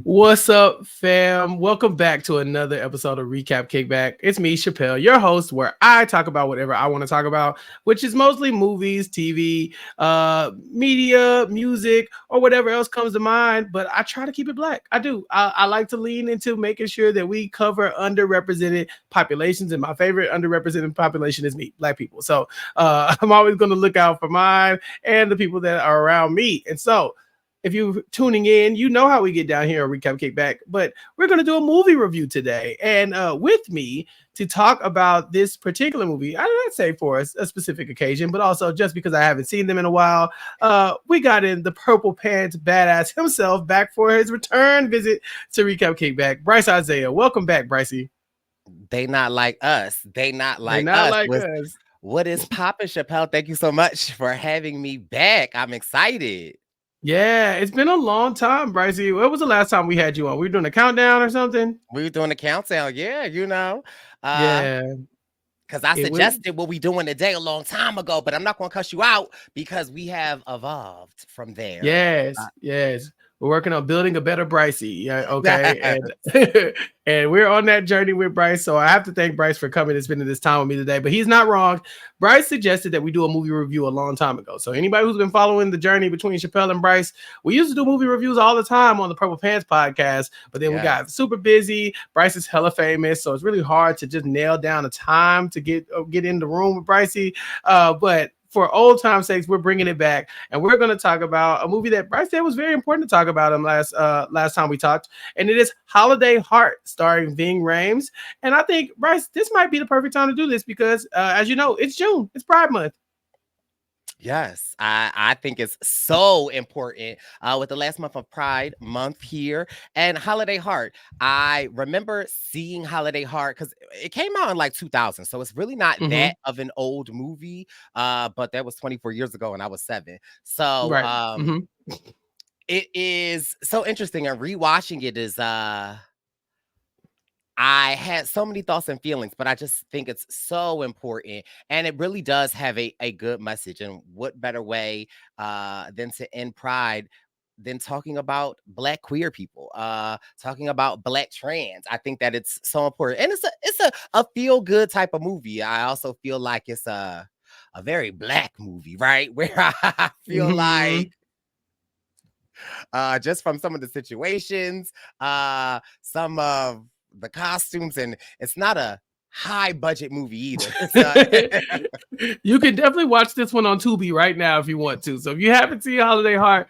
What's up, fam? Welcome back to another episode of Recap Kickback. It's me, Chappell, your host, where I talk about whatever I want to talk about, which is mostly movies, TV, media, music, or whatever else comes to mind. But I try to keep it black. I do. I like to lean into making sure that we cover underrepresented populations, and my favorite underrepresented population is me, black people. So I'm always going to look out for mine and the people that are around me. And so if you're tuning in, you know how we get down here on Recap Kickback, but we're going to do a movie review today. And with me to talk about this particular movie, I didn't say for a specific occasion, but also just because I haven't seen them in a while, we got in the purple pants badass himself back for his return visit to Recap Kickback. Brice Izyah. Welcome back, Bricey. They not like us. They not They like not us. like us. What is poppin', Chappell? Thank you so much for having me back. I'm excited. Yeah, it's been a long time, Bricey. When was the last time we had you on? We were doing a countdown or something? We were doing a countdown. Yeah, Yeah, because I it will. suggested what we doing today a long time ago, but I'm not gonna cuss you out because we have evolved from there. Yes, yes. We're working on building a better Bricey. Yeah, okay. Uh, And and we're on that journey with Brice. So I have to thank Brice for coming and spending this time with me today. But he's not wrong. Brice suggested that we do a movie review a long time ago. So anybody who's been following the journey between Chappell and Brice, we used to do movie reviews all the time on the Purple Pants podcast, but then we yes. got super busy. Brice is hella famous, so it's really hard to just nail down a time to get in the room with Bricey. But for old time's sakes, we're bringing it back, and we're going to talk about a movie that Brice said was very important to talk about him last time we talked, and it is Holiday Heart, starring Ving Rhames. And I think, Brice, this might be the perfect time to do this because, as you know, it's June, it's Pride Month. Yes, I think it's so important with the last month of Pride Month here and Holiday Heart. I remember seeing Holiday Heart because it came out in like 2000, so it's really not Mm-hmm. that of an old movie. But that was 24 years ago, and I was 7. So Right. Mm-hmm. it is so interesting, and rewatching it is I had so many thoughts and feelings, but I just think it's so important. And it really does have a good message. And what better way than to end Pride than talking about Black queer people, talking about Black trans. I think that it's so important. And it's a feel-good type of movie. I also feel like it's a very Black movie, right? Where I feel Mm-hmm. like just from some of the situations, some of the costumes, and it's not a high budget movie either. You can definitely watch this one on Tubi right now if you want to. So if you haven't seen Holiday Heart,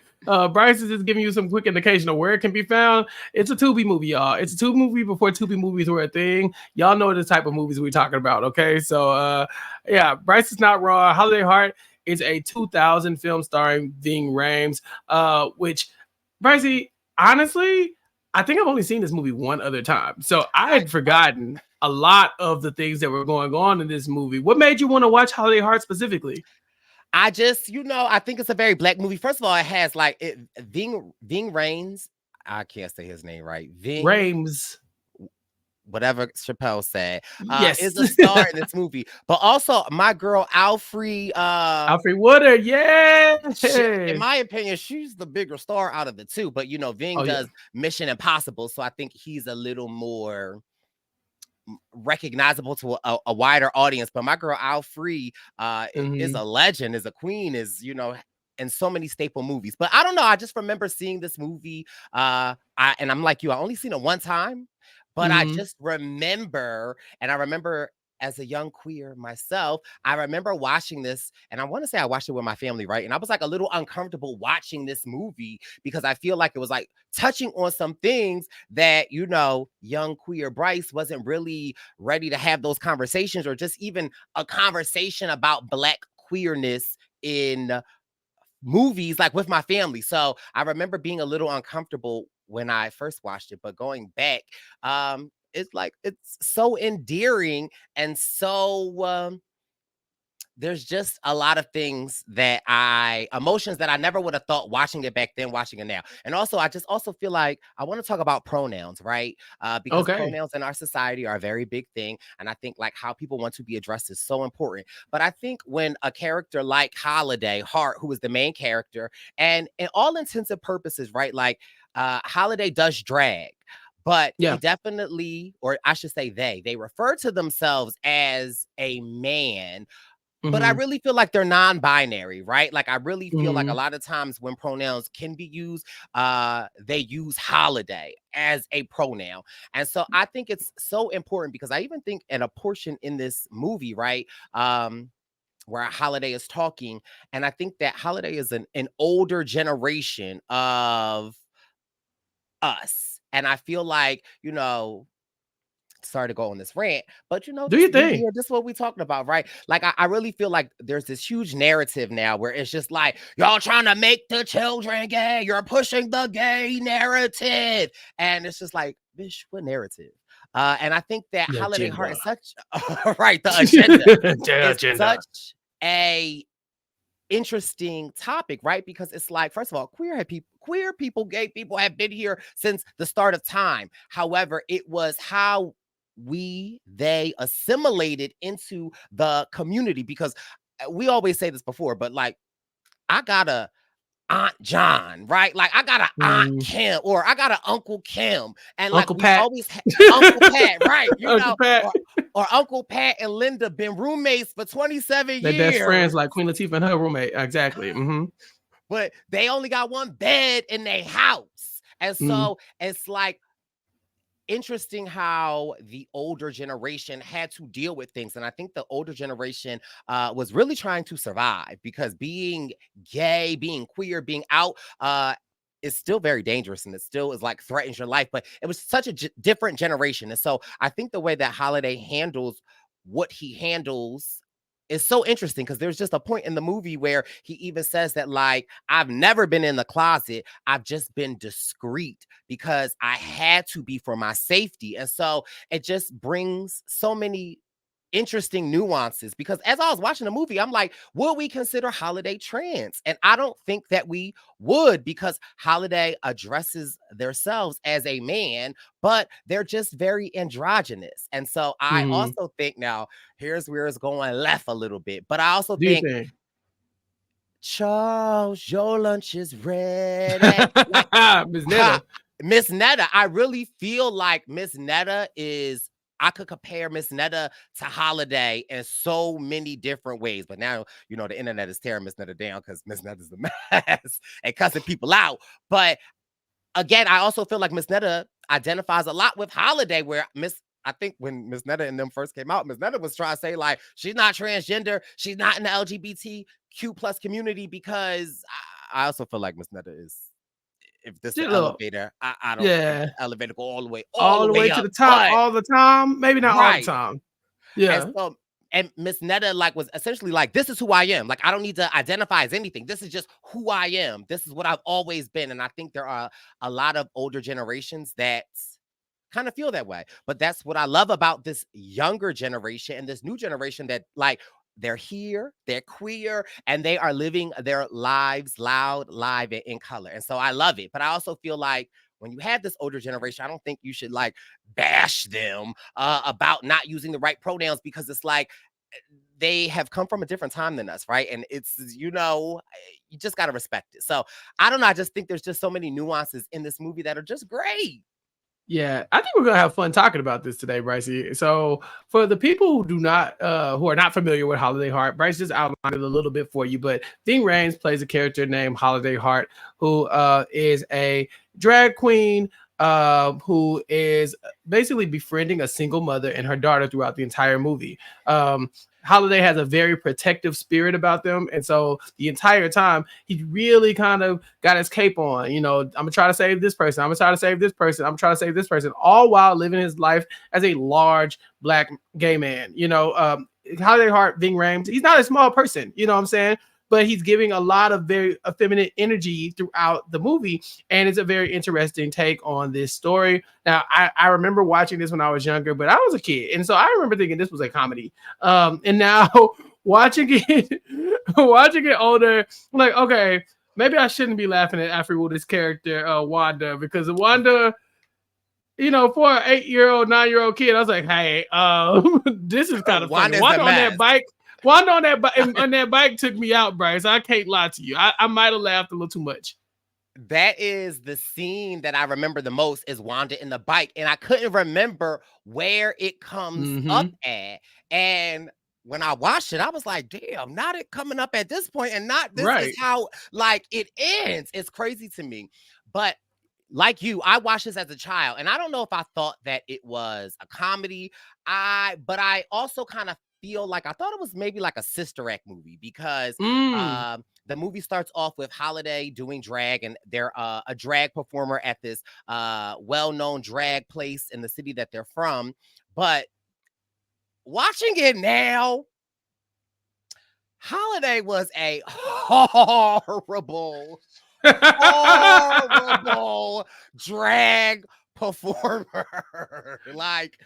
Bryce is just giving you some quick indication of where it can be found. It's a Tubi movie, y'all. It's a Tubi movie before Tubi movies were a thing. Y'all know the type of movies we're talking about, okay? So yeah, Bryce is not wrong. Holiday Heart is a 2000 film starring Ving Rhames, which Brycey, honestly, I think I've only seen this movie one other time. So I I, had forgotten a lot of the things that were going on in this movie. What made you want to watch Holiday Heart specifically? I just, I think it's a very Black movie. First of all, it has like Ving Rhames. I can't say his name right. Ving, Rhames. whatever Chappelle said, Yes. is a star in this movie. But also my girl Alfre, Alfre Woodard. Yeah. in my opinion, she's the bigger star out of the two. But Ving Oh, yeah. does Mission Impossible, so I think he's a little more recognizable to a wider audience. But my girl Alfre is Mm-hmm. a legend, is a queen, is in so many staple movies. But I don't know. I just remember seeing this movie. And I'm like you. I only seen it one time, but I Mm-hmm. just remember, and I remember as a young queer myself, I remember watching this, and I want to say I watched it with my family, right? And I was like a little uncomfortable watching this movie because I feel like it was like touching on some things that, young queer Brice wasn't really ready to have those conversations, or just even a conversation about Black queerness in movies, like with my family. So I remember being a little uncomfortable when I first watched it, but going back, it's like it's so endearing and so there's just a lot of things that emotions that I never would have thought watching it back then, watching it now. And also, I just also feel like I want to talk about pronouns, right? Because Okay. pronouns in our society are a very big thing. And I think like how people want to be addressed is so important. But I think when a character like Holiday Hart, who is the main character, and in all intents and purposes, right? Like Holiday does drag. But he Yeah. definitely, or I should say they refer to themselves as a man, but I Mm-hmm. really feel like they're non-binary, right? Like I really feel like a Mm-hmm. lot of times when pronouns can be used, they use holiday as a pronoun. And so I think it's so important because I even think in a portion in this movie, right? Where Holiday is talking, and I think that Holiday is an older generation of us. And I feel like, sorry to go on this rant, but Do this your movie thing. here, this is what we talking about, right? Like, I really feel like there's this huge narrative now where it's just like, y'all trying to make the children gay, you're pushing the gay narrative. And it's just like, bitch, what narrative? And I think that The Holiday Heart agenda. is such right, the agenda The is agenda. such a interesting topic, right? Because it's like, first of all, queer people, gay people have been here since the start of time. However, it was how they assimilated into the community because we always say this before, but like I got a Aunt John, right? Like I got a Aunt Mm. Kim or I got a Uncle Kim, and like Uncle we've Pat. always had Uncle Pat, right? Uncle Pat. Or Uncle Pat and Linda been roommates for 27 They best friends years. like Queen Latifah and her roommate. Exactly. Mm-hmm. But they only got one bed in their house. And Mm. so it's like interesting how the older generation had to deal with things. And I think the older generation was really trying to survive because being gay, being queer, being out, is still very dangerous and it still is like threatens your life. But it was such a different generation. And so I think the way that Holiday handles what he handles is so interesting because there's just a point in the movie where he even says that, like, I've never been in the closet. I've just been discreet because I had to be for my safety. And so it just brings so many interesting nuances because as I was watching the movie, I'm like, would we consider Holiday trans? And I don't think that we would because Holiday addresses themselves as a man, but they're just very androgynous. And so I Mm-hmm. also think now, here's where it's going left a little bit, but I also Do your think, thing. Charles, your lunch is ready. Like, Miss Netta. Miss Netta, I really feel like Miss Netta is. I could compare Miss Netta to Holiday in so many different ways, but now the internet is tearing Miss Netta down because Miss Netta's a mess and cussing people out. But again, I also feel like Miss Netta identifies a lot with Holiday, where I think when Miss Netta and them first came out, Miss Netta was trying to say like she's not transgender, she's not in the LGBTQ plus community because I also feel like Miss Netta is. If this is Just an a little. elevator, I don't think Yeah. the elevator go all All the the way way to up. the top But all the time. Maybe not all the right. time. And Yeah. so and Miss Netta like was essentially like, this is who I am. Like I don't need to identify as anything. This is just who I am. This is what I've always been. And I think there are a lot of older generations that kind of feel that way. But that's what I love about this younger generation and this new generation that like they're here, they're queer, and they are living their lives loud, live, and in color. And so I love it. But I also feel like when you have this older generation, I don't think you should like bash them about not using the right pronouns because it's like they have come from a different time than us, right? And it's, you just got to respect it. So I don't know. I just think there's just so many nuances in this movie that are just great. Yeah, I think we're gonna have fun talking about this today, Brice. So, for the people who are not familiar with Holiday Heart, Brice just outlined it a little bit for you. But Ving Rhames plays a character named Holiday Heart, who is a drag queen who is basically befriending a single mother and her daughter throughout the entire movie. Holiday has a very protective spirit about them. And so the entire time, he really kind of got his cape on. I'm going to try to save this person. I'm going to try to save this person. I'm trying to save this person, all while living his life as a large Black gay man. Holiday Heart, Ving Rhames, he's not a small person. You know what I'm saying? But he's giving a lot of very effeminate energy throughout the movie. And it's a very interesting take on this story. Now, I remember watching this when I was younger, but I was a kid. And so I remember thinking this was a comedy. And now watching it, watching it older, I'm like, okay, maybe I shouldn't be laughing at Alfre Woodard's character, Wanda, because Wanda, for an 8-year-old, 9-year-old kid, I was like, hey, this is kind of funny. Wanda's a mess. Wanda on that bike took me out, Brice. I can't lie to you. I might have laughed a little too much. That is the scene that I remember the most, is Wanda in the bike. And I couldn't remember where it comes up at. And when I watched it, I was like, damn, not it coming up at this point, and not this is how like it ends. It's crazy to me. But like you, I watched this as a child, and I don't know if I thought that it was a comedy. But I also kind of feel like I thought it was maybe like a Sister Act movie, because the movie starts off with Holiday doing drag, and they're a drag performer at this well-known drag place in the city that they're from. But watching it now, Holiday was a horrible drag performer. Like,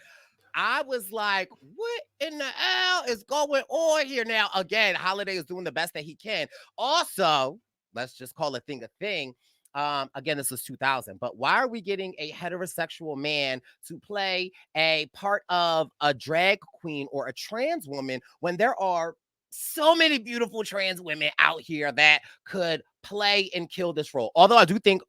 I was like, what in the hell is going on here now? Again, Holiday is doing the best that he can. Also, let's just call a thing a thing. Again, this was 2000, but why are we getting a heterosexual man to play a part of a drag queen or a trans woman when there are so many beautiful trans women out here that could play and kill this role? Although I do think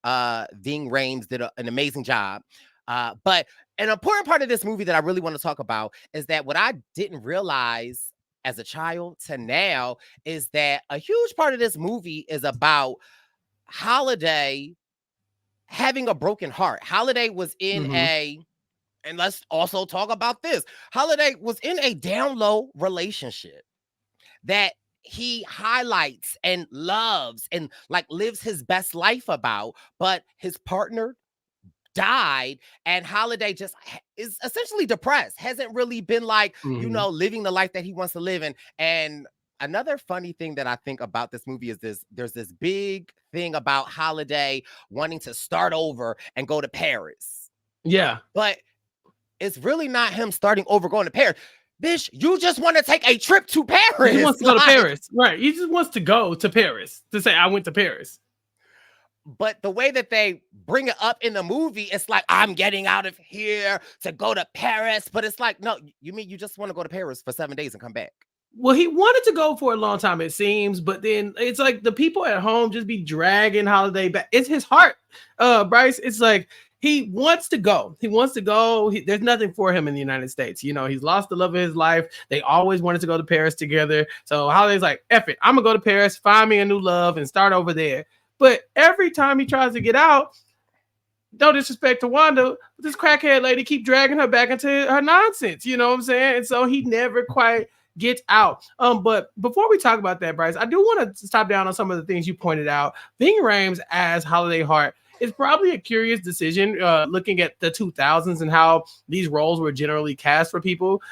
Ving Rhames did an amazing job. But an important part of this movie that I really want to talk about is that what I didn't realize as a child to now is that a huge part of this movie is about Holiday having a broken heart. Holiday was in and let's also talk about this. Holiday was in a down low relationship that he highlights and loves and like lives his best life about, but his partner died, and Holiday just is essentially depressed, hasn't really been like, living the life that he wants to live in. And another funny thing that I think about this movie is there's this big thing about Holiday wanting to start over and go to Paris. Yeah. But it's really not him starting over going to Paris. Bitch, you just want to take a trip to Paris. He wants to go to Paris. Right. He just wants to go to Paris to say, I went to Paris. But the way that they bring it up in the movie, it's like, I'm getting out of here to go to Paris. But it's like, no, you mean you just want to go to Paris for 7 days and come back? Well, he wanted to go for a long time, it seems. But then it's like the people at home just be dragging Holiday back. It's his heart, Brice. It's like he wants to go. He wants to go. There's nothing for him in the United States. He's lost the love of his life. They always wanted to go to Paris together. So Holiday's like, F it. I'm going to go to Paris, find me a new love, and start over there. But every time he tries to get out, no disrespect to Wanda, this crackhead lady keep dragging her back into her nonsense. You know what I'm saying? And so he never quite gets out. But before we talk about that, Brice, I do want to stop down on some of the things you pointed out. Ving Rhames as Holiday Hart is probably a curious decision, looking at the 2000s and how these roles were generally cast for people,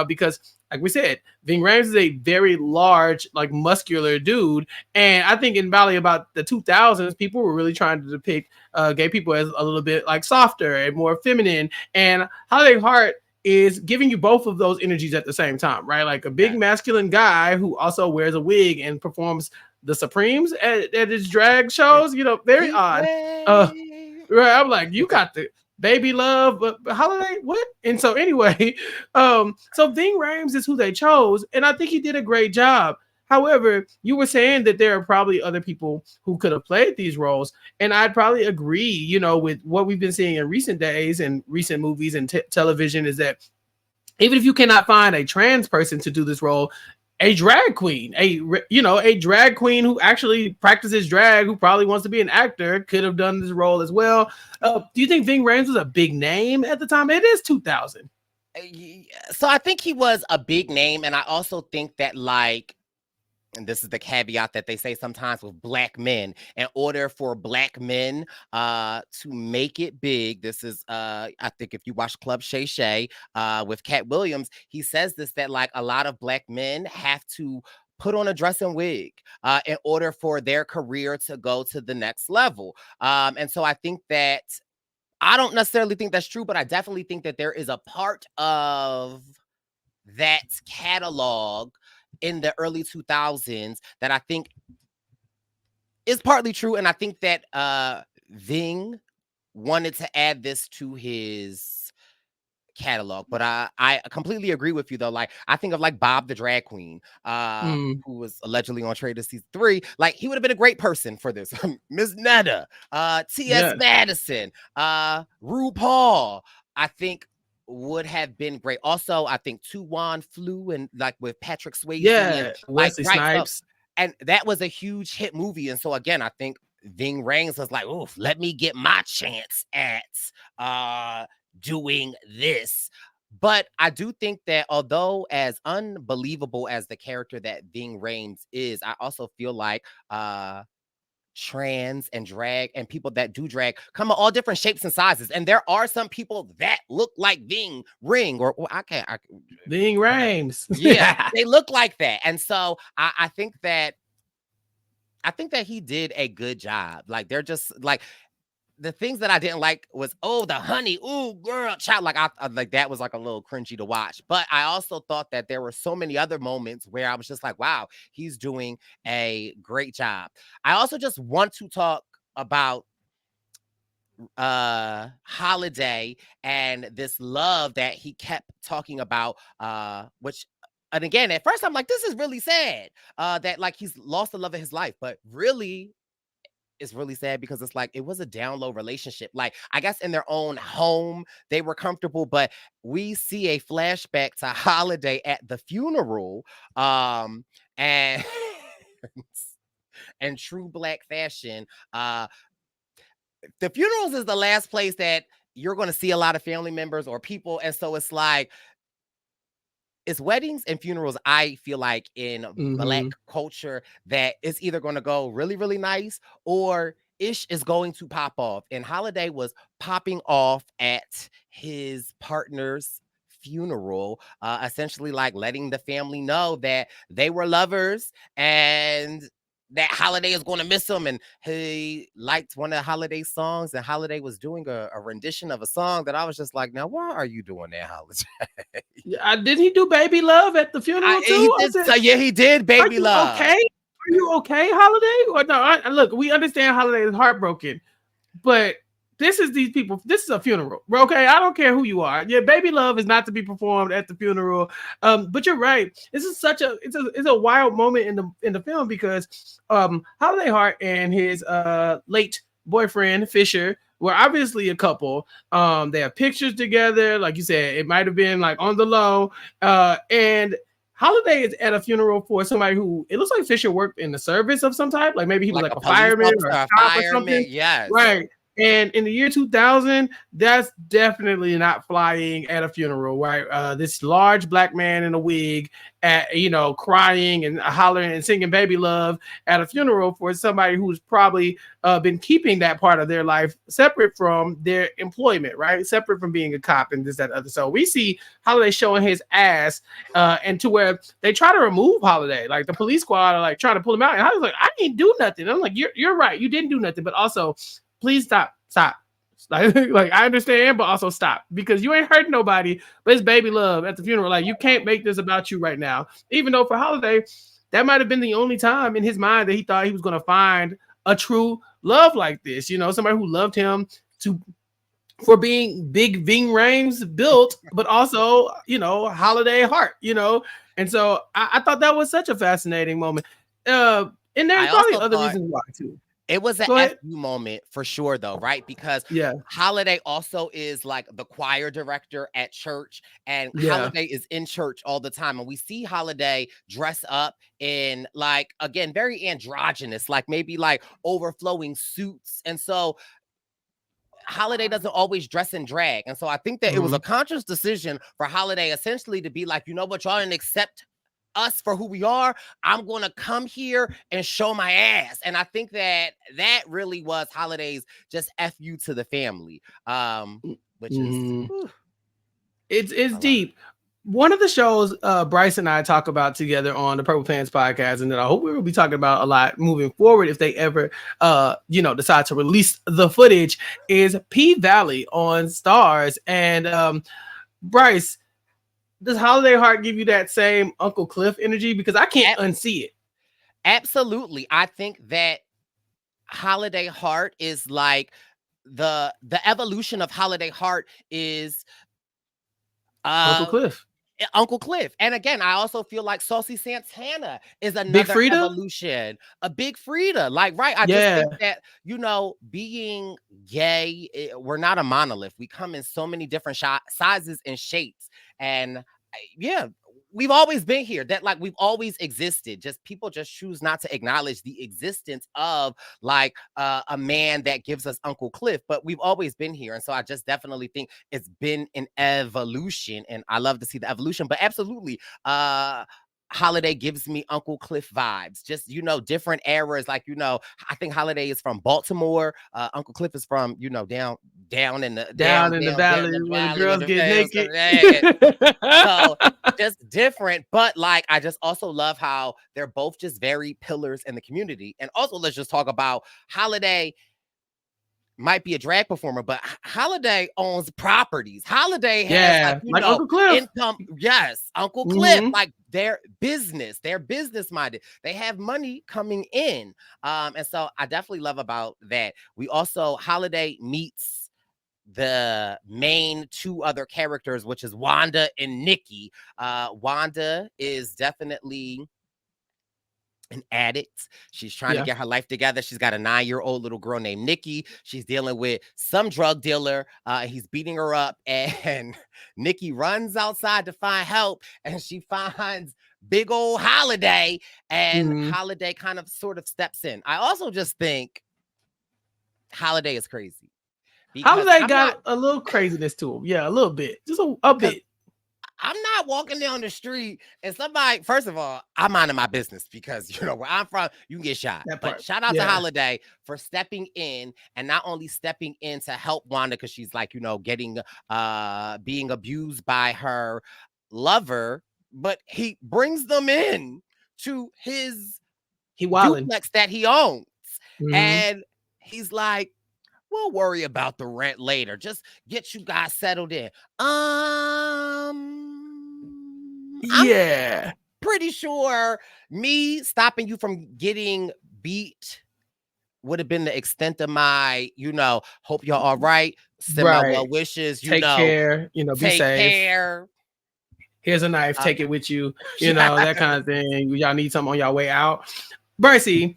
because like we said, Ving Rhames is a very large, like muscular dude. And I think in Valley about the 2000s, people were really trying to depict gay people as a little bit like softer and more feminine. And Holiday Hart is giving you both of those energies at the same time, right? Like a big masculine guy who also wears a wig and performs the Supremes at his drag shows, very odd. Right. I'm like, you got the baby love, but Holiday, what? And so anyway, so Ving Rhames is who they chose, and I think he did a great job. However, you were saying that there are probably other people who could have played these roles, and I'd probably agree, with what we've been seeing in recent days and recent movies and television, is that even if you cannot find a trans person to do this role, a drag queen, a drag queen who actually practices drag, who probably wants to be an actor, could have done this role as well. Do you think Ving Rhames was a big name at the time? It is 2000. So I think he was a big name. And I also think that, like, and this is the caveat that they say sometimes with black men, in order for black men to make it big, this is, I think if you watch Club Shay Shay with Cat Williams, he says this, that like a lot of black men have to put on a dress and wig in order for their career to go to the next level. And so I think that, I don't necessarily think that's true, but I definitely think that there is a part of that catalog in the early 2000s that I think is partly true. And I think that Ving wanted to add this to his catalog, but I completely agree with you though. Like I think of like Bob the drag queen, who was allegedly on Trader season 3. Like he would have been a great person for this. Miss Netta, T.S. Madison, RuPaul, I think would have been great. Also, I think Tuwan flew and like with Patrick Swayze and like Wesley Snipes. and that was a huge hit movie. And so again, I think Ving Rhames was like, "Oof, let me get my chance at doing this." But I do think that although as unbelievable as the character that Ving Rhames is, I also feel like trans and drag and people that do drag come in all different shapes and sizes. And there are some people that look like Ving Ring or Ving Rhames. Yeah, they look like that. And so I think that he did a good job. Like they're just like the things that I didn't like was, oh, the honey, ooh, girl, child. Like I like that was like a little cringy to watch. But I also thought that there were so many other moments where I was just like, wow, he's doing a great job. I also just want to talk about Holiday and this love that he kept talking about, which and again, at first I'm like, this is really sad that like he's lost the love of his life, but really it's really sad because it's like it was a down low relationship. Like I guess in their own home they were comfortable, but we see a flashback to Holiday at the funeral, and and true Black fashion. The funerals is the last place that you're going to see a lot of family members or people, and so it's like it's weddings and funerals, I feel like in Black culture that it's either going to go really, really nice or ish is going to pop off. And Holiday was popping off at his partner's funeral, essentially like letting the family know that they were lovers and that Holiday is going to miss him. And he liked one of Holiday's songs, and Holiday was doing a rendition of a song that I was just like, now, why are you doing that, Holiday? Did he do Baby Love at the funeral too? Yeah, he did Baby Love. Okay? Are you okay, Holiday? Or no, look, we understand Holiday is heartbroken, but this is these people. This is a funeral, okay? I don't care who you are. Yeah, Baby Love is not to be performed at the funeral. But you're right. This is it's a wild moment in the film because Holiday Hart and his late boyfriend Fisher were obviously a couple. They have pictures together, like you said. It might have been like on the low, and Holiday is at a funeral for somebody who it looks like Fisher worked in the service of some type, like maybe he was like a fireman or a cop or something. Yes, right. And in the year 2000, that's definitely not flying at a funeral, right? This large Black man in a wig, crying and hollering and singing "Baby Love" at a funeral for somebody who's probably been keeping that part of their life separate from their employment, right? Separate from being a cop and this, that, other. So we see Holiday showing his ass, and to where they try to remove Holiday, like the police squad are like trying to pull him out, and Holiday's like, "I didn't do nothing." And I'm like, "You're right, you didn't do nothing, but also." Please stop. Like I understand, but also stop because you ain't hurting nobody. But it's Baby Love at the funeral. Like you can't make this about you right now. Even though for Holiday, that might have been the only time in his mind that he thought he was going to find a true love like this. Somebody who loved him for being big Ving Rhames built, but also Holiday Heart. And so I thought that was such a fascinating moment. And there's probably other reasons why too. It was an FU moment for sure, though, right? Because yeah, Holiday also is like the choir director at church, and Holiday is in church all the time. And we see Holiday dress up in like, again, very androgynous, like maybe like overflowing suits. And so Holiday doesn't always dress in drag. And so I think that it was a conscious decision for Holiday essentially to be like, you know what, y'all didn't accept us for who we are. I'm going to come here and show my ass. And I think that really was Holiday's just FU to the family, which is it's deep. One of the shows Brice and I talk about together on the Purple Pants podcast, and that I hope we will be talking about a lot moving forward if they ever decide to release the footage, is P Valley on Stars. And Brice, does Holiday Heart give you that same Uncle Cliff energy? Because I can't unsee it. Absolutely. I think that Holiday Heart is like the evolution of Holiday Heart is Uncle Cliff. Uncle Cliff. And again, I also feel like Saucy Santana is Big another Frida? evolution. A Big Frida. Like, right. I just think that, you know, being gay, we're not a monolith. We come in so many different sizes and shapes. And yeah, we've always been here. That like we've always existed. Just people just choose not to acknowledge the existence of like a man that gives us Uncle Cliff, but we've always been here. And so I just definitely think it's been an evolution, and I love to see the evolution. But absolutely, Holiday gives me Uncle Cliff vibes. Just, you know, different eras. Like, you know, I think Holiday is from Baltimore. Uncle Cliff is from, you know, down in the valley where the girls get naked. So just different, but like I just also love how they're both just very pillars in the community. And also, let's just talk about Holiday. Might be a drag performer, but Holiday owns properties. Holiday has like, you know, Uncle Cliff. Income. Yes, Uncle Cliff. Like their business minded. They have money coming in. And so I definitely love about that. We also Holiday meets the main two other characters, which is Wanda and Nikki. Wanda is definitely an addict. She's trying to get her life together. She's got a 9-year-old little girl named Nikki. She's dealing with some drug dealer. He's beating her up, and Nikki runs outside to find help, and she finds big old Holiday, and Holiday kind of sort of steps in. I also just think Holiday is crazy. Holiday got a little craziness to him. Yeah, a little bit. Just a bit. I'm not walking down the street and somebody, first of all, I'm minding my business because, you know, where I'm from, you can get shot. But shout out to Holiday for stepping in, and not only stepping in to help Wanda because she's like, you know, getting, being abused by her lover, but he brings them in to his duplex that he owns. And he's like, we'll worry about the rent later. Just get you guys settled in. I'm pretty sure me stopping you from getting beat would have been the extent of my, you know, hope y'all all right. Send my well wishes. You take know, care. You know, be take safe. Care. Here's a knife. Take it with you. You know, that kind of thing. Y'all need something on y'all way out. Brice,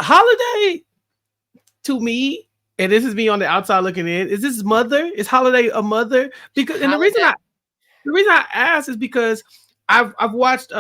Holiday, to me, and this is me on the outside looking in, is this mother? Is Holiday a mother? Because and the reason I ask is because I've watched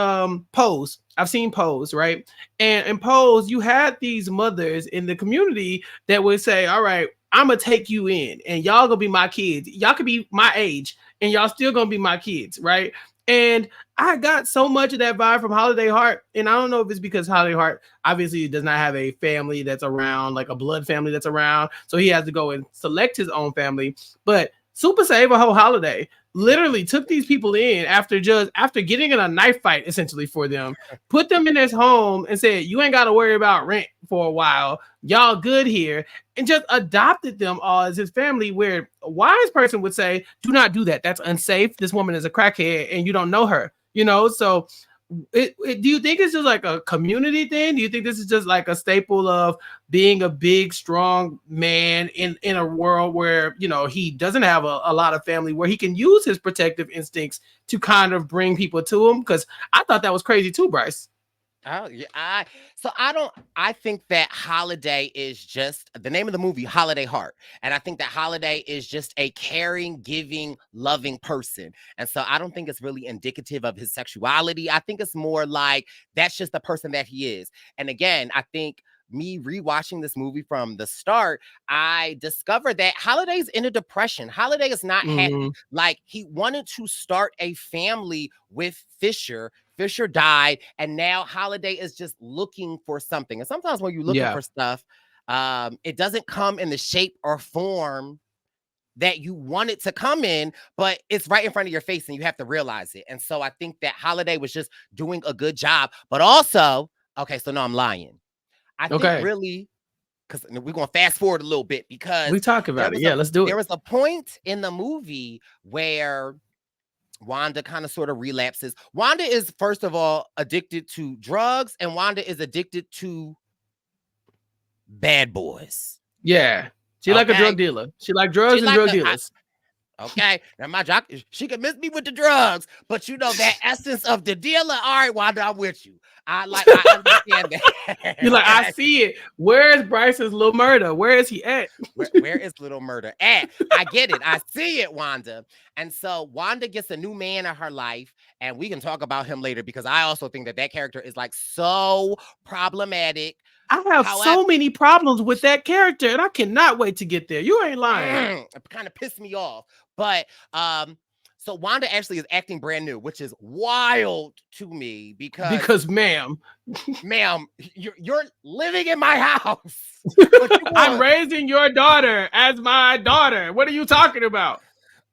Pose. I've seen Pose, right? And in Pose, you had these mothers in the community that would say, all right, I'm gonna take you in, and y'all gonna be my kids. Y'all could be my age, and y'all still gonna be my kids, right? And I got so much of that vibe from Holiday Heart. And I don't know if it's because Holiday Heart obviously does not have a family that's around, like a blood family that's around. So he has to go and select his own family. But Super Save a Whole Holiday literally took these people in after getting in a knife fight essentially for them, put them in his home and said, you ain't got to worry about rent for a while. Y'all good here. And just adopted them all as his family, where a wise person would say, do not do that. That's unsafe. This woman is a crackhead and you don't know her, you know? So do you think it's just like a community thing? Do you think this is just like a staple of being a big, strong man in a world where, you know, he doesn't have a lot of family, where he can use his protective instincts to kind of bring people to him? Because I thought that was crazy too, Brice. Oh, yeah. I think that Holiday is just the name of the movie, Holiday Heart. And I think that Holiday is just a caring, giving, loving person. And so I don't think it's really indicative of his sexuality. I think it's more like that's just the person that he is. And again, I think me rewatching this movie from the start, I discovered that Holiday's in a depression. Holiday is not happy. Like, he wanted to start a family with Fisher. Fisher died, and now Holiday is just looking for something. And sometimes when you're looking for stuff, it doesn't come in the shape or form that you want it to come in, but it's right in front of your face and you have to realize it. And so I think that Holiday was just doing a good job. But also, okay, so no, I'm lying. I think really, because we're going to fast forward a little bit, because we talk about it. Yeah, let's do it. There was a point in the movie where Wanda kind of sort of relapses. Wanda is, first of all, addicted to drugs, and Wanda is addicted to bad boys. Yeah. She like a drug Okay. dealer. She like drugs She and like drug a, dealers. okay, now my jock, she can miss me with the drugs, but you know that essence of the dealer. All right, Wanda, I'm with you. I understand that. You're like, I Okay, see it. Where is Bryce's little murder? Where is he at? where is Little Murder at? I get it. I see it, Wanda. And so Wanda gets a new man in her life, and we can talk about him later because I also think that that character is like so problematic. I have However, so many problems with that character, and I cannot wait to get there. You ain't lying. it kind of pissed me off. But so Wanda actually is acting brand new, which is wild to me because, Because, ma'am, ma'am, you're living in my house. I'm raising your daughter as my daughter. What are you talking about?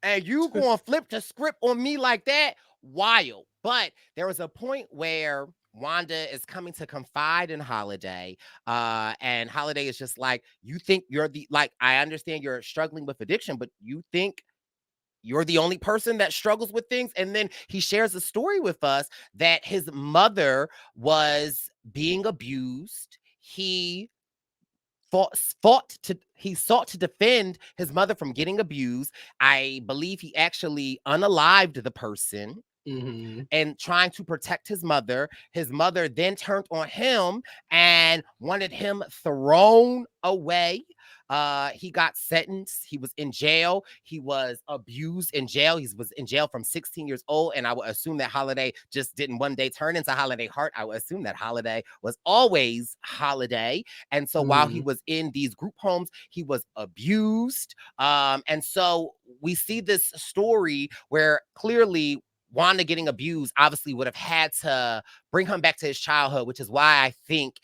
And you gonna flip the script on me like that? Wild. But there was a point where Wanda is coming to confide in Holiday. And Holiday is just like, you think you're the, like, I understand you're struggling with addiction, but you think you're the only person that struggles with things. And then he shares a story with us that his mother was being abused. He sought to defend his mother from getting abused. I believe he actually unalived the person. Mm-hmm. And trying to protect his mother. His mother then turned on him and wanted him thrown away. He got sentenced. He was in jail. He was abused in jail. He was in jail from 16 years old. And I would assume that Holiday just didn't one day turn into Holiday Heart. I would assume that Holiday was always Holiday. And so while he was in these group homes, he was abused. And so we see this story where clearly Wanda getting abused obviously would have had to bring him back to his childhood, which is why I think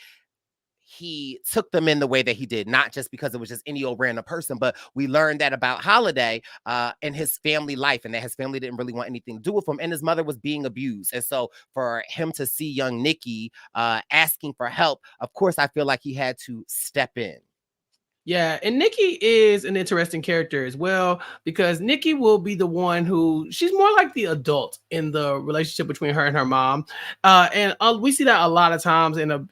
he took them in the way that he did, not just because it was just any old random person, but we learned that about Holiday in his family life, and that his family didn't really want anything to do with him, and his mother was being abused. And so for him to see young Nikki asking for help, of course, I feel like he had to step in. Yeah, and Nikki is an interesting character as well because Nikki will be the one who she's more like the adult in the relationship between her and her mom, and we see that a lot of times in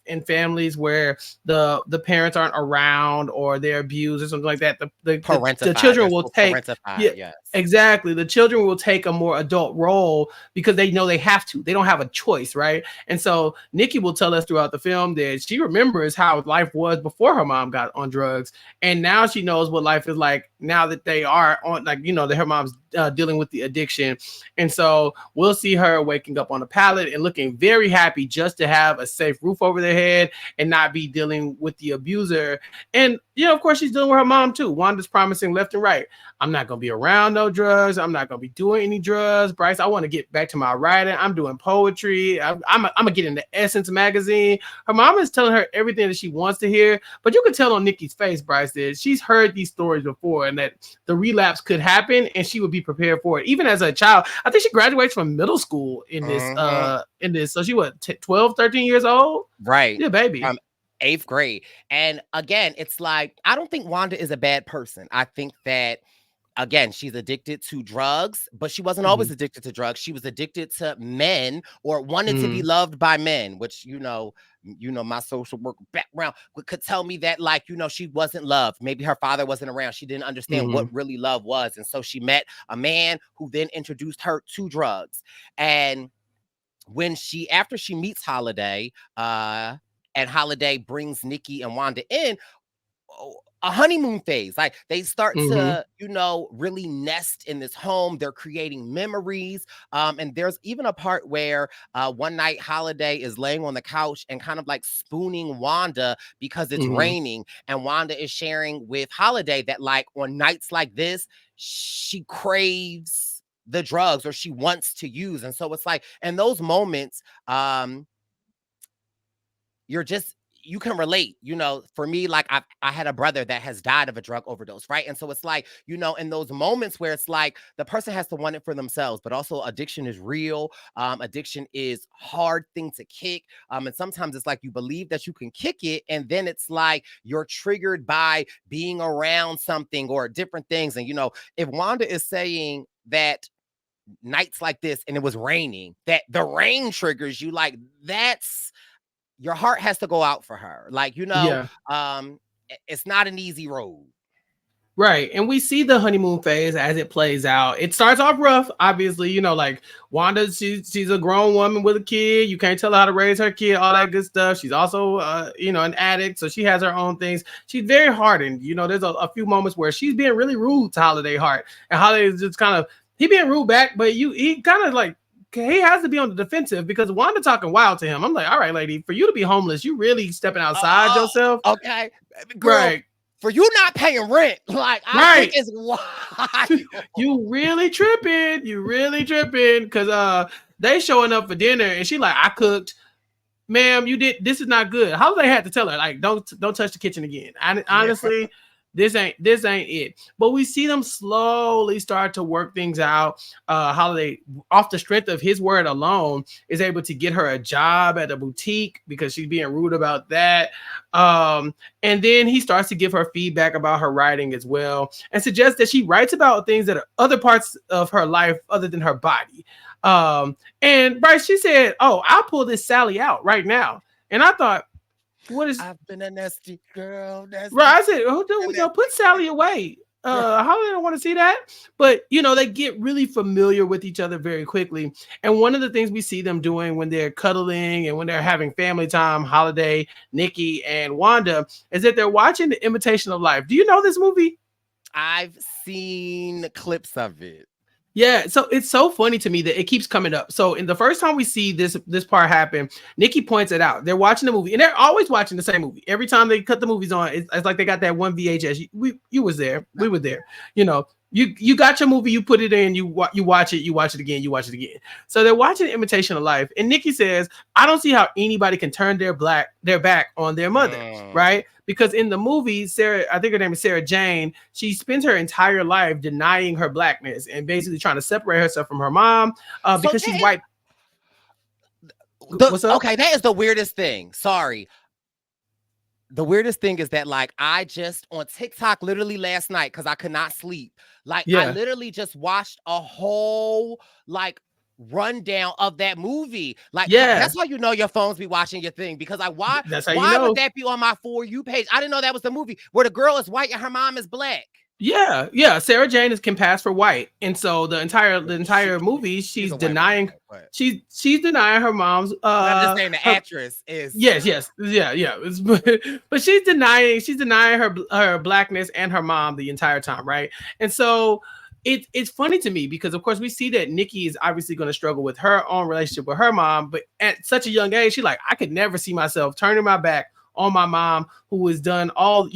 in families where the parents aren't around or they're abused or something like that. The children will take yes. Exactly. The children will take a more adult role because they know they have to. They don't have a choice, right? And so Nikki will tell us throughout the film that she remembers how life was before her mom got on drugs, and now she knows what life is like now that they are on, like, you know, that her mom's dealing with the addiction. And so we'll see her waking up on a pallet and looking very happy just to have a safe roof over their head and not be dealing with the abuser. And, you know, of course, she's dealing with her mom too. Wanda's promising left and right, I'm not going to be around no drugs. I'm not going to be doing any drugs. Brice, I want to get back to my writing. I'm doing poetry. I'm going to get into Essence magazine. Her mom is telling her everything that she wants to hear, but you can tell on Nikki's face, Brice, that she's heard these stories before and that the relapse could happen and she would be prepared for it. Even as a child, I think she graduates from middle school in this. So she was 12, 13 years old? Right. Yeah, baby. 8th grade. And again, it's like, I don't think Wanda is a bad person. I think that, again, she's addicted to drugs, but she wasn't always addicted to drugs. She was addicted to men or wanted to be loved by men, which, you know, my social work background could tell me that, like, you know, she wasn't loved. Maybe her father wasn't around. She didn't understand what really love was. And so she met a man who then introduced her to drugs. And after she meets Holiday, and Holiday brings Nikki and Wanda in, a honeymoon phase. Like, they start to, you know, really nest in this home. They're creating memories. And there's even a part where one night Holiday is laying on the couch and kind of like spooning Wanda because it's raining. And Wanda is sharing with Holiday that, like, on nights like this, she craves the drugs, or she wants to use. And so it's like, in those moments, you can relate. You know, for me, like, I had a brother that has died of a drug overdose, right? And so it's like, you know, in those moments where it's like the person has to want it for themselves, but also addiction is real. Addiction is hard thing to kick. And sometimes it's like you believe that you can kick it, and then it's like you're triggered by being around something or different things. And, you know, if Wanda is saying that nights like this and it was raining, that the rain triggers you, like that's your heart has to go out for her. Like, Yeah. It's not an easy road. Right. And we see the honeymoon phase as it plays out. It starts off rough, obviously, like Wanda, she's a grown woman with a kid. You can't tell her how to raise her kid, all that good stuff. She's also an addict, so she has her own things. She's very hardened. There's a few moments where she's being really rude to Holiday Heart. And Holiday is just kind of he being rude back, but he kind of like he has to be on the defensive because Wanda talking wild to him. I'm like, all right, lady, for you to be homeless, you really stepping outside yourself. Okay. Girl, right. For you not paying rent, like I think it's wild. You really tripping. Because they showing up for dinner and she like, I cooked. Ma'am, you did this is not good. How they had to tell her, like, don't touch the kitchen again. Honestly, this ain't it. But we see them slowly start to work things out. Holiday, off the strength of his word alone, is able to get her a job at a boutique because she's being rude about that. And then he starts to give her feedback about her writing as well, and suggests that she writes about things that are other parts of her life other than her body. And Brice, she said, "Oh, I'll pull this Sally out right now." And I thought, what is? I've been a nasty girl. Right. I said, "Oh, put Sally away." How do they don't want to see that? But they get really familiar with each other very quickly. And one of the things we see them doing when they're cuddling and when they're having family time, Holiday, Nikki, and Wanda, is that they're watching The Imitation of Life. Do you know this movie? I've seen clips of it. Yeah, so it's so funny to me that it keeps coming up. So in the first time we see this part happen, Nikki points it out. They're watching the movie, and they're always watching the same movie. Every time they cut the movies on, it's like they got that one VHS. You was there, we were there. You got your movie, you put it in, you watch it again, you watch it again. So they're watching Imitation of Life, and Nikki says, "I don't see how anybody can turn their back on their mother, right?" Because in the movie, Sarah, I think her name is Sarah Jane, she spends her entire life denying her blackness and basically trying to separate herself from her mom because she's white. What's up? Okay, that is the weirdest thing. Sorry. The weirdest thing is that, like, I just on TikTok literally last night because I could not sleep. Like, I literally just watched a whole rundown of that movie. Like, that's how you know your phones be watching your thing, because why would that be on my For You page? I didn't know that was the movie where the girl is white and her mom is black. Yeah. Sarah Jane can pass for white, and so the entire movie she's denying woman, she's denying her mom's. I'm just saying the actress is yes, but she's denying her blackness and her mom the entire time, right? And so it's funny to me because of course we see that Nikki is obviously going to struggle with her own relationship with her mom, but at such a young age, she's like, I could never see myself turning my back on my mom, who has done all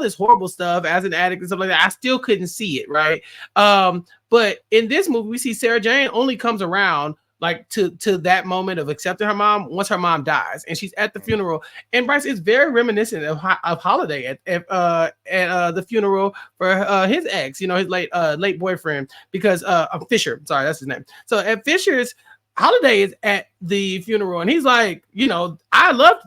this horrible stuff as an addict and stuff like that. I still couldn't see it, right? But in this movie, we see Sarah Jane only comes around like to that moment of accepting her mom once her mom dies, and she's at the funeral. And Brice is very reminiscent of Holiday at the funeral for his ex, his late boyfriend, because Fisher, sorry, that's his name. So at Fisher's, Holiday is at the funeral, and he's like, I love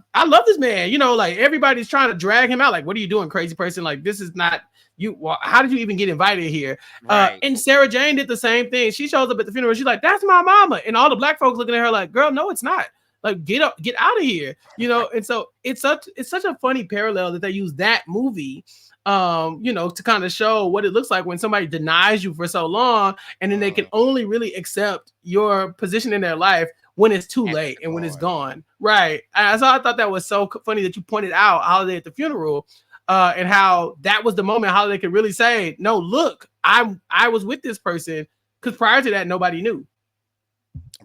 this man, like everybody's trying to drag him out. Like, what are you doing, crazy person? Like, this is not you. Well, how did you even get invited here? Right. And Sarah Jane did the same thing. She shows up at the funeral. She's like, that's my mama. And all the black folks looking at her like, girl, no, it's not. Like, get out of here, And so it's such a funny parallel that they use that movie to kind of show what it looks like when somebody denies you for so long, and then they can only really accept your position in their life when it's too late and when it's gone. Right. And so I thought that was so funny that you pointed out Holiday at the funeral, and how that was the moment Holiday could really say, no, look, I was with this person, because prior to that, nobody knew.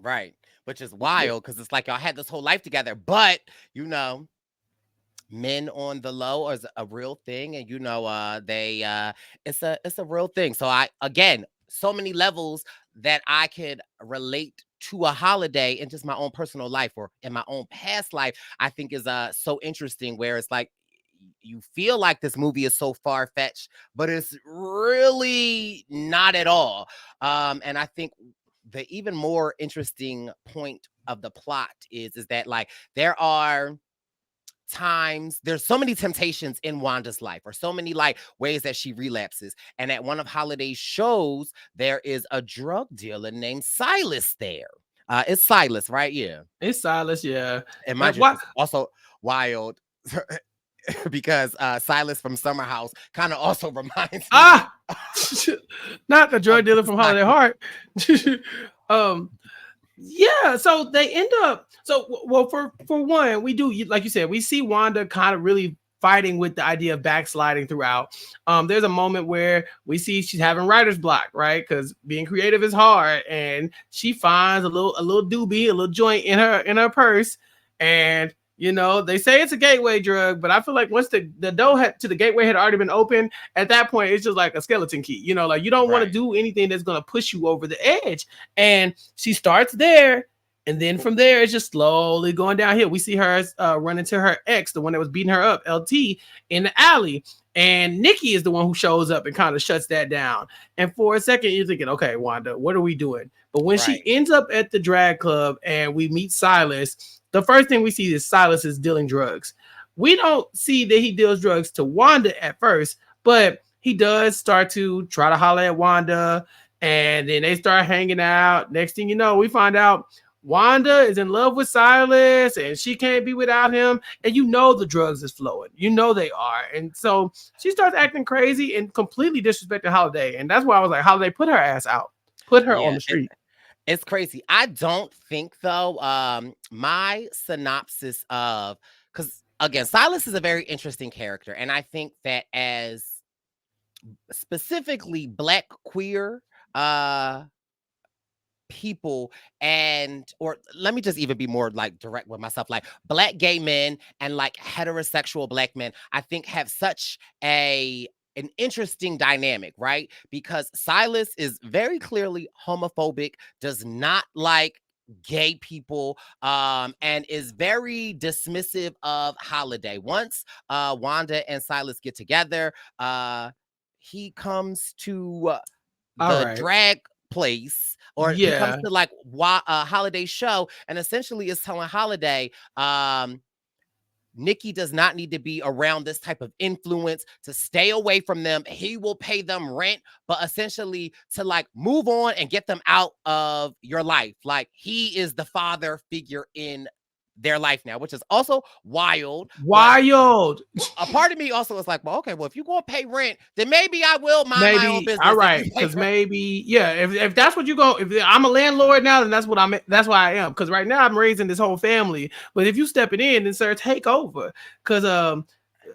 Right. Which is wild, because it's like y'all had this whole life together, but men on the low is a real thing, and it's a real thing. So again, so many levels that I could relate to a Holiday in just my own personal life or in my own past life, I think is so interesting, where it's like you feel like this movie is so far-fetched, but it's really not at all. And I think the even more interesting point of the plot is that, like, there are times there's so many temptations in Wanda's life, or so many like ways that she relapses. And at one of Holiday's shows, there is a drug dealer named Silas there. It's Silas, right? Yeah. It's Silas, yeah. And mind Like you, what? it's also wild because Silas from Summer House kind of also reminds me Ah, not the drug of dealer this from black Holiday Heart. um, yeah. So they end up. So well, for one, we do like you said, we see Wanda kind of really fighting with the idea of backsliding throughout. There's a moment where we see she's having writer's block, right? Because being creative is hard, and she finds a little doobie, a little joint in her purse, and they say it's a gateway drug, but I feel like once the door to the gateway had already been open, at that point, it's just like a skeleton key. Like you don't want to Right. do anything that's going to push you over the edge. And she starts there. And then from there, it's just slowly going downhill. We see her run into her ex, the one that was beating her up, LT, in the alley. And Nikki is the one who shows up and kind of shuts that down. And for a second, you're thinking, okay, Wanda, what are we doing? But when she Right. ends up at the drag club and we meet Silas, the first thing we see is Silas is dealing drugs. We don't see that he deals drugs to Wanda at first, but he does start to try to holler at Wanda. And then they start hanging out. Next thing you know, we find out Wanda is in love with Silas and she can't be without him. And the drugs is flowing. They are. And so she starts acting crazy and completely disrespecting Holiday. And that's why I was like, Holiday, put her ass out. Put her on Yeah. the street. It's crazy. I don't think though, my synopsis of, because again, Silas is a very interesting character. And I think that as specifically Black queer people, or let me just even be more like direct with myself, like Black gay men and like heterosexual Black men, I think have such an interesting dynamic, right? Because Silas is very clearly homophobic, does not like gay people, and is very dismissive of Holiday. Once Wanda and Silas get together, he comes to All the right. drag place, or he comes Yeah. to like Holiday show, and essentially is telling Holiday, Nikki does not need to be around this type of influence, to stay away from them. He will pay them rent, but essentially to like move on and get them out of your life. Like he is the father figure in their life now, which is also wild. But Wild. a part of me also is like, well, okay, well, if you're going to pay rent, then maybe I will mind my own Maybe. business All if you right. pay Because rent. maybe, yeah, if that's what you go, if I'm a landlord now, then that's why I am. Because right now I'm raising this whole family. But if you stepping in, then sir, take over. Because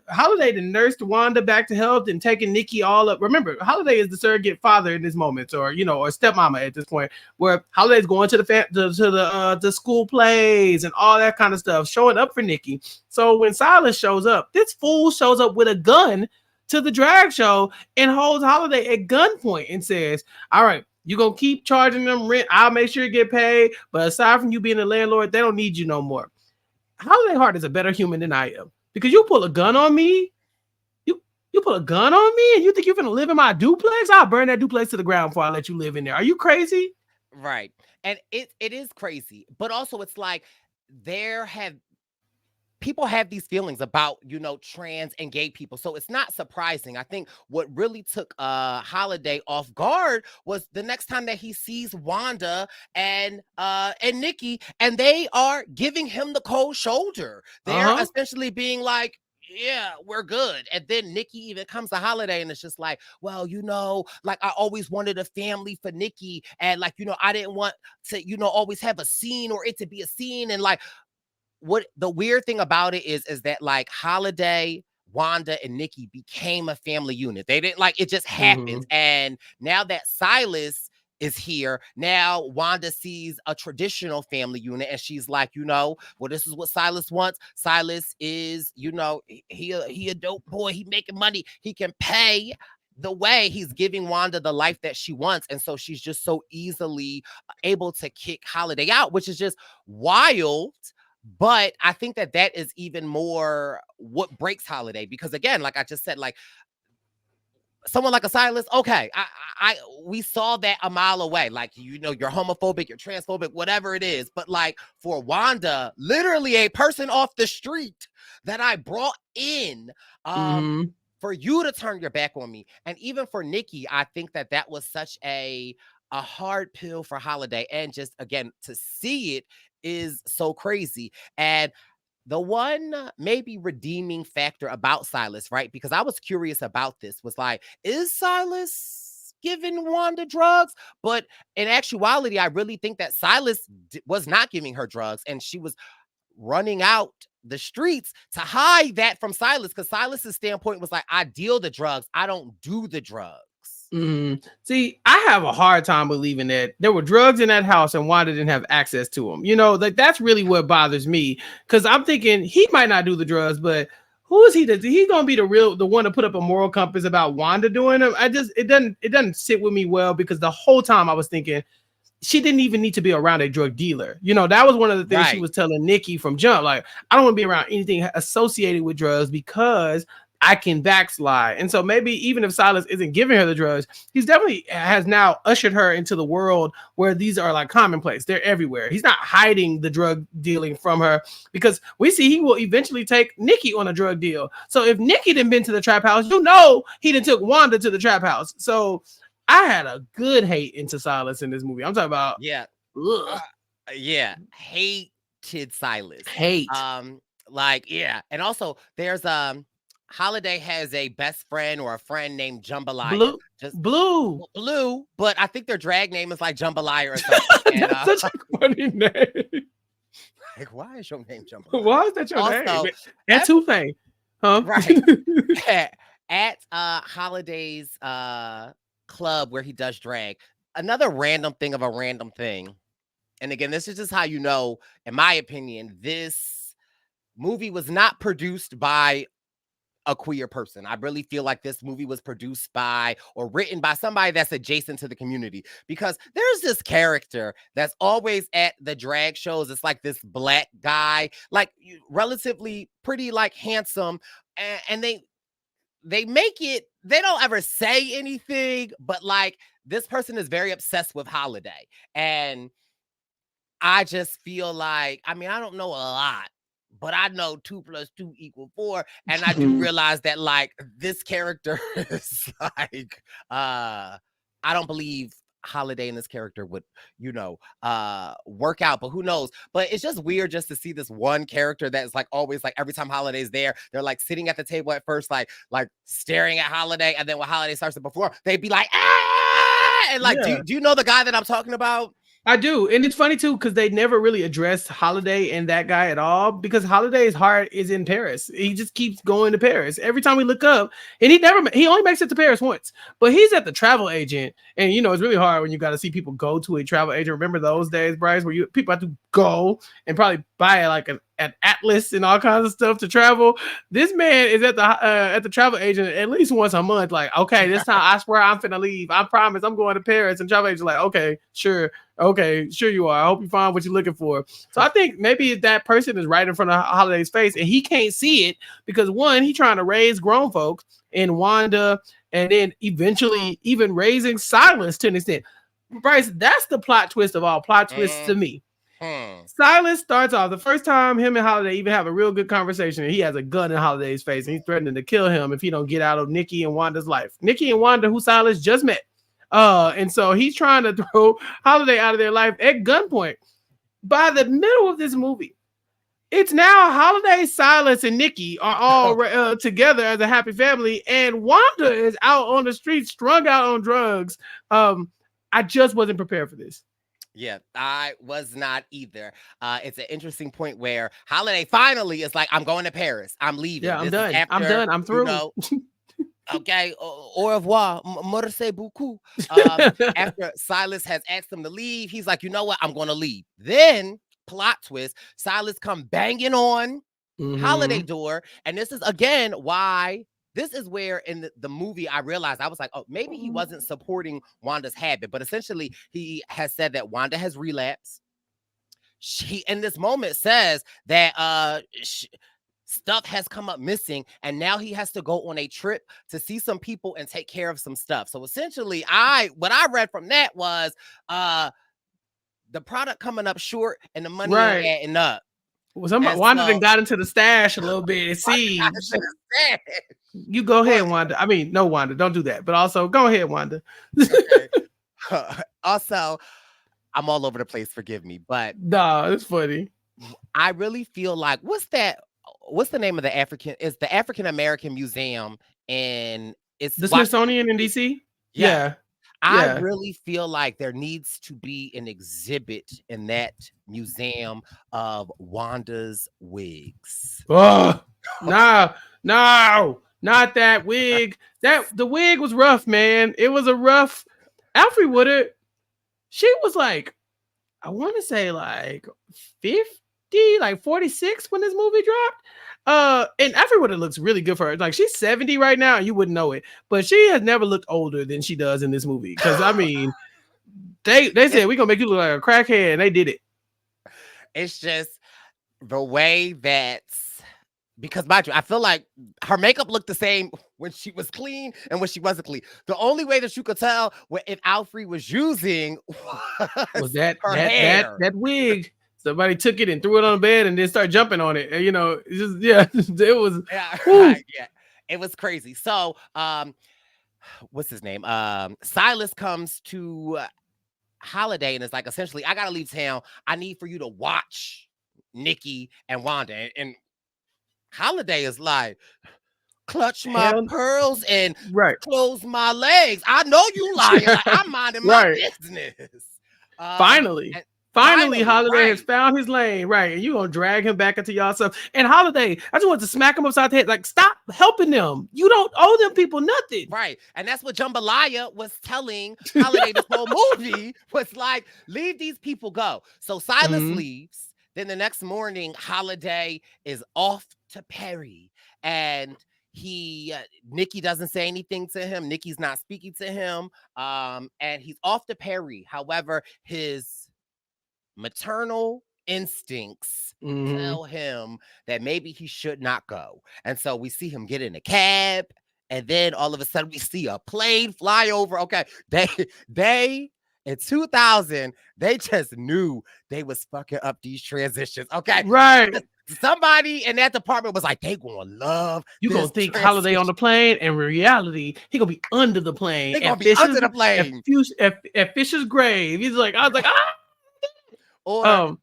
Holiday then nursed Wanda back to health and taking Nikki all up. Remember, Holiday is the surrogate father in this moment, or or stepmama at this point, where Holiday's going to the school plays and all that kind of stuff, showing up for Nikki. So when Silas shows up, this fool shows up with a gun to the drag show and holds Holiday at gunpoint and says, "All right, you're gonna keep charging them rent. I'll make sure you get paid. But aside from you being a landlord, they don't need you no more." Holiday Heart is a better human than I am. Because you pull a gun on me, you pull a gun on me, and you think you're gonna live in my duplex? I'll burn that duplex to the ground before I let you live in there. Are you crazy? Right. And it is crazy. But also it's like there have people have these feelings about, trans and gay people. So it's not surprising. I think what really took Holiday off guard was the next time that he sees Wanda and Nikki, and they are giving him the cold shoulder. They're Uh-huh. essentially being like, yeah, we're good. And then Nikki even comes to Holiday and it's just like, well, like I always wanted a family for Nikki. And like, I didn't want to, always have a scene or it to be a scene. And like, what the weird thing about it is that like Holiday, Wanda, and Nikki became a family unit. They didn't like it, just happens. Mm-hmm. And now that Silas is here, now Wanda sees a traditional family unit and she's like, well, this is what Silas wants. Silas is, he a dope boy, he making money, he can pay the way, he's giving Wanda the life that she wants. And so she's just so easily able to kick Holiday out, which is just wild. But I think that is even more what breaks Holiday, because again, like I just said, like someone like a Silas, okay, we saw that a mile away. Like, you know, you're homophobic, you're transphobic, whatever it is. But like for Wanda, literally a person off the street that I brought in, for you to turn your back on me. And even for Nikki, I think that was such a hard pill for Holiday. And just again, to see it is so crazy. And the one maybe redeeming factor about Silas, right? Because I was curious about this, was like, is Silas giving Wanda drugs? But in actuality, I really think that Silas was not giving her drugs, and she was running out the streets to hide that from Silas, because Silas's standpoint was like, I deal the drugs, I don't do the drugs. See, I have a hard time believing that there were drugs in that house and Wanda didn't have access to them. You know, like that's really what bothers me, because I'm thinking he might not do the drugs, but who is he? He's gonna be the one to put up a moral compass about Wanda doing them. It doesn't sit with me well, because the whole time I was thinking she didn't even need to be around a drug dealer. You know, that was one of the things she was telling Nikki from jump. Like, I don't want to be around anything associated with drugs because I can backslide. And so maybe even if Silas isn't giving her the drugs, he's definitely has now ushered her into the world where these are like commonplace. They're everywhere. He's not hiding the drug dealing from her, because we see he will eventually take Nikki on a drug deal. So if Nikki didn't been to the trap house, you know, he done took Wanda to the trap house. So I had a good hate into Silas in this movie. I'm talking about hated Silas. Hate. And also there's Holiday has a best friend or a friend named Jambalaya. Blue, but I think their drag name is like Jambalaya or something. That's such a funny name. Like, why is your name Jambalaya? Why is that your name? That's who thing, huh? Right. At Holiday's club where he does drag. Another random thing of a random thing. And again, this is just how you know, in my opinion, this movie was not produced by a queer person. I really feel like this movie was produced by or written by somebody that's adjacent to the community, because there's this character that's always at the drag shows. It's like this black guy, like relatively pretty, like handsome, and they make it, they don't ever say anything, but like this person is very obsessed with Holiday. And I just feel like, I mean, I don't know a lot, but I know 2 + 2 = 4. And I do realize that like this character is like, I don't believe Holiday and this character would, you know, work out, but who knows? But it's just weird just to see this one character that's like always, like every time Holiday's there, they're like sitting at the table at first, like staring at Holiday, and then when Holiday starts to perform, they'd be like, ah! And like, do you know the guy that I'm talking about? I do. And it's funny too, because they never really addressed Holiday and that guy at all, because Holiday's heart is in Paris. He just keeps going to Paris. Every time we look up, and he only makes it to Paris once, but he's at the travel agent. And you know, it's really hard when you got to see people go to a travel agent. Remember those days, Brice, where people have to go and probably buy like an atlas and all kinds of stuff to travel. This man is at the travel agent at least once a month. Like, okay, this time I swear I'm finna leave. I promise I'm going to Paris. And travel agent's like, okay, sure you are. I hope you find what you're looking for. So I think maybe that person is right in front of Holiday's face, and he can't see it because one, he's trying to raise grown folks in Wanda, and then eventually even raising Silas to an extent. Brice, that's the plot twist of all plot twists to me. Silas starts off the first time him and Holiday even have a real good conversation, and he has a gun in Holiday's face, and he's threatening to kill him if he don't get out of Nikki and Wanda's life. Nikki and Wanda, who Silas just met. And so he's trying to throw Holiday out of their life at gunpoint. By the middle of this movie, it's now Holiday, Silas, and Nikki are all together as a happy family, and Wanda is out on the street, strung out on drugs. I just wasn't prepared for this. Yeah, I was not either. It's an interesting point where Holiday finally is like, I'm going to Paris. I'm leaving. Yeah, I'm done. I'm through. You know, okay, au revoir, merci beaucoup. After Silas has asked him to leave, he's like, you know what? I'm going to leave. Then, plot twist, Silas come banging on Holiday door. And this is, again, why... This is where in the movie I realized, I was like, oh, maybe he wasn't supporting Wanda's habit, but essentially he has said that Wanda has relapsed. She, in this moment, says that stuff has come up missing, and now he has to go on a trip to see some people and take care of some stuff. So essentially, what I read from that was the product coming up short and the money ain't Right. adding up. Well, somebody And Wanda so done got into the stash a little bit. It seems. You go ahead, Wanda. I mean, no, Wanda, don't do that. But also, go ahead, Wanda. Okay. Also, I'm all over the place. Forgive me, but no, it's funny. I really feel like what's the name of the African? It's the African American Museum, and it's the Smithsonian in DC. Yeah. I really feel like there needs to be an exhibit in that museum of Wanda's wigs. Oh, no, not that wig. The wig was rough, man. It was a rough. Alfre Woodard, she was like, I want to say like 50, like 46 when this movie dropped. And Alfre Woodard looks really good for her. Like she's 70 right now, and you wouldn't know it, but she has never looked older than she does in this movie. Because I mean, they said we're gonna make you look like a crackhead, and they did it. It's just the way that, because mind you, I feel like her makeup looked the same when she was clean and when she wasn't clean. The only way that you could tell if Alfre was using was that her hair. That wig. Somebody took it and threw it on the bed and then started jumping on it. And, you know, it was. Yeah, it was crazy. So, what's his name? Silas comes to Holiday and is like, essentially, I gotta leave town. I need for you to watch Nikki and Wanda. And Holiday is like, clutch my pearls and close my legs. I know you lying. Like, I'm minding my business. Finally, Holiday has found his lane, right? And you gonna drag him back into y'all stuff. And Holiday, I just want to smack him upside the head. Like, stop helping them. You don't owe them people nothing. Right. And that's what Jambalaya was telling Holiday this whole movie, was like, leave these people go. So Silas leaves. Then the next morning, Holiday is off to Perry, and Nikki doesn't say anything to him. Nikki's not speaking to him, and he's off to Perry. However, his maternal instincts tell him that maybe he should not go, and so we see him get in a cab, and then all of a sudden we see a plane fly over. Okay, they. In 2000, they just knew they was fucking up these transitions. Okay. Right. Somebody in that department was like, they gonna love. You gonna think transition. Holiday on the plane, and in reality, he gonna be under the plane. They gonna be under the plane. At Fisher's grave. I was like, ah. Or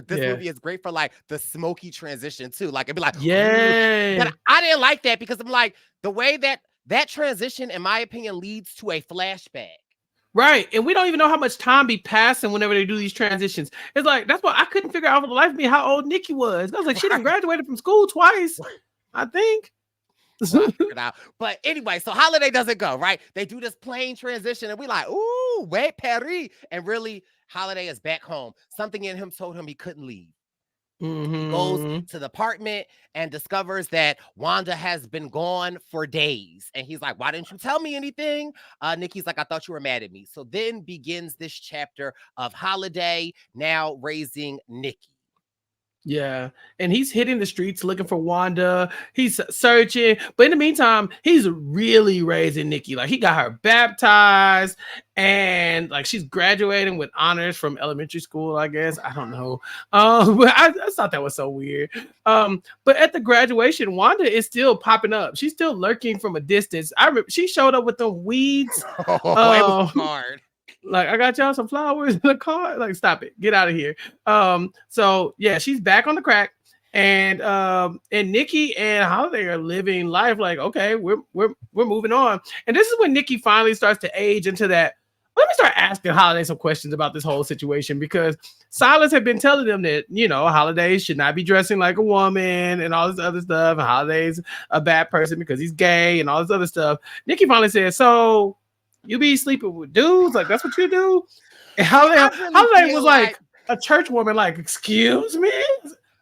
this movie is great for like the smoky transition too. Like it'd be like, yeah. But I didn't like that because I'm like, the way that transition, in my opinion, leads to a flashback. Right. And we don't even know how much time be passing whenever they do these transitions. It's like, that's why I couldn't figure out for the life of me how old Nikki was. I was like, she done graduated from school twice, I think. Well, I figured out. But anyway, so Holiday doesn't go, right? They do this plane transition and we like, ooh, wait, Perry. And really, Holiday is back home. Something in him told him he couldn't leave. He goes to the apartment and discovers that Wanda has been gone for days. And he's like, why didn't you tell me anything? Nikki's like, I thought you were mad at me. So then begins this chapter of Holiday now raising Nikki. Yeah, and he's hitting the streets looking for Wanda. He's searching, but in the meantime, he's really raising Nikki. Like he got her baptized, and like she's graduating with honors from elementary school. I guess I don't know, but I thought that was so weird. But at the graduation, Wanda is still popping up. She's still lurking from a distance. I remember she showed up with the weeds. It was hard. Like, I got y'all some flowers in the car. Like, stop it. Get out of here. So yeah, she's back on the crack. And Nikki and Holiday are living life like, okay, we're moving on. And this is when Nikki finally starts to age into that. Let me start asking Holiday some questions about this whole situation, because Silas had been telling them that, you know, Holiday should not be dressing like a woman and all this other stuff. And Holiday's a bad person because he's gay and all this other stuff. Nikki finally said, so you be sleeping with dudes? Like, that's what you do? And Holiday was like a church woman, like, excuse me?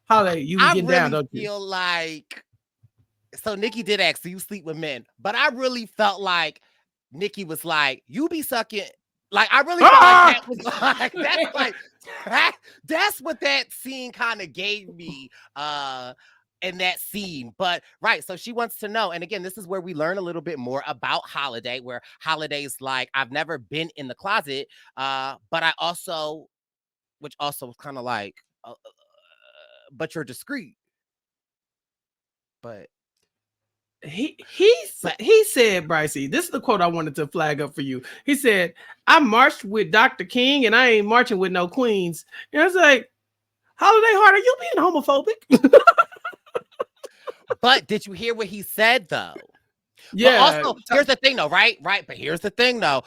Holiday, you be getting down, don't you? I feel like, so Nikki did ask, do you sleep with men? But I really felt like Nikki was like, you be sucking. Like, I really felt like that was like, that's like, that's what that scene kind of gave me. in that scene. But right, so she wants to know. And again, this is where we learn a little bit more about Holiday, where Holiday's like, I've never been in the closet, but I also, which also was kind of like, but you're discreet. But he said, Brycey, this is the quote I wanted to flag up for you. He said, I marched with Dr. King and I ain't marching with no queens. And I was like, Holiday Heart, are you being homophobic? But did you hear what he said though? Yeah. But also, here's the thing though, right? But here's the thing though.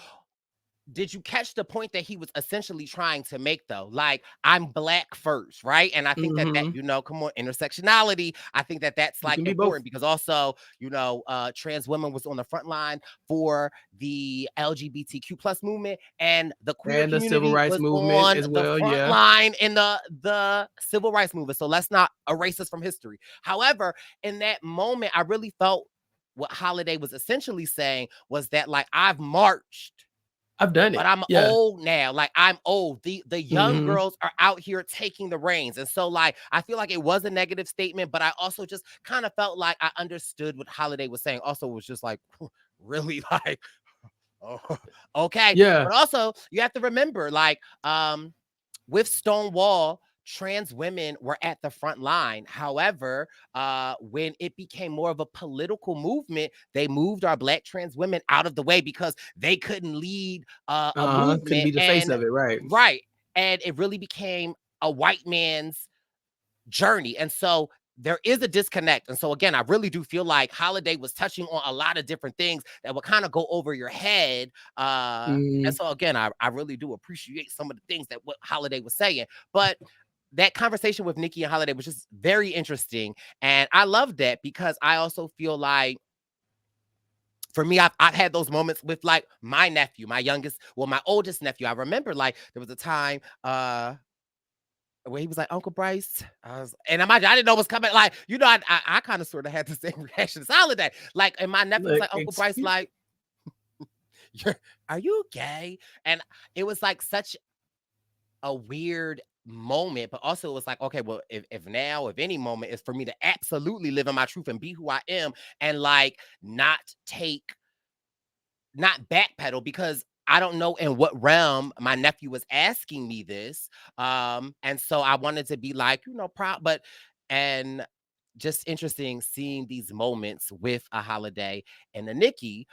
Did you catch the point that he was essentially trying to make though? Like, I'm black first, right? And I think that, come on, intersectionality. I think that that's like important because also, trans women was on the front line for the LGBTQ plus movement, and the queer and the community civil rights was movement on as well. The front line in the civil rights movement. So let's not erase us from history. However, in that moment, I really felt what Holiday was essentially saying was that, like, I've marched. I've done it. But I'm old now. Like, I'm old. The young girls are out here taking the reins. And so, like, I feel like it was a negative statement, but I also just kind of felt like I understood what Holiday was saying. Also, it was just like, really, like, oh, okay. Yeah. But also, you have to remember, like, with Stonewall, trans women were at the front line. However, when it became more of a political movement, they moved our black trans women out of the way because they couldn't lead a movement. Couldn't be the face of it, right? Right. And it really became a white man's journey. And so there is a disconnect. And so again, I really do feel like Holiday was touching on a lot of different things that would kind of go over your head. And so again, I really do appreciate some of the things that what Holiday was saying. But that conversation with Nikki and Holiday was just very interesting. And I love that because I also feel like, for me, I've had those moments with, like, my nephew, my oldest nephew. I remember, like, there was a time where he was like, Uncle Brice. I didn't know what's coming. Like, I kind of sort of had the same reaction as Holiday. Like, and my nephew was like, Uncle Brice, like, are you gay? And it was like such a weird moment, but also it was like, okay, well, if any moment is for me to absolutely live in my truth and be who I am, and like not backpedal, because I don't know in what realm my nephew was asking me this, and so I wanted to be like, proud, and just interesting seeing these moments with a Holiday and a Nikki.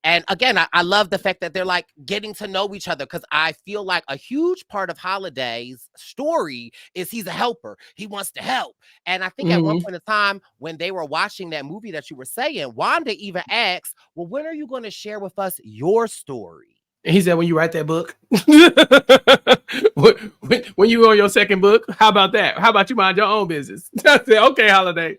And again, I love the fact that they're like getting to know each other, because I feel like a huge part of Holiday's story is he's a helper. He wants to help. And I think at one point in time when they were watching that movie that you were saying, Wanda even asked, well, when are you going to share with us your story? And he said, when you write that book, when you on your second book, how about that? How about you mind your own business? I said, okay, Holiday.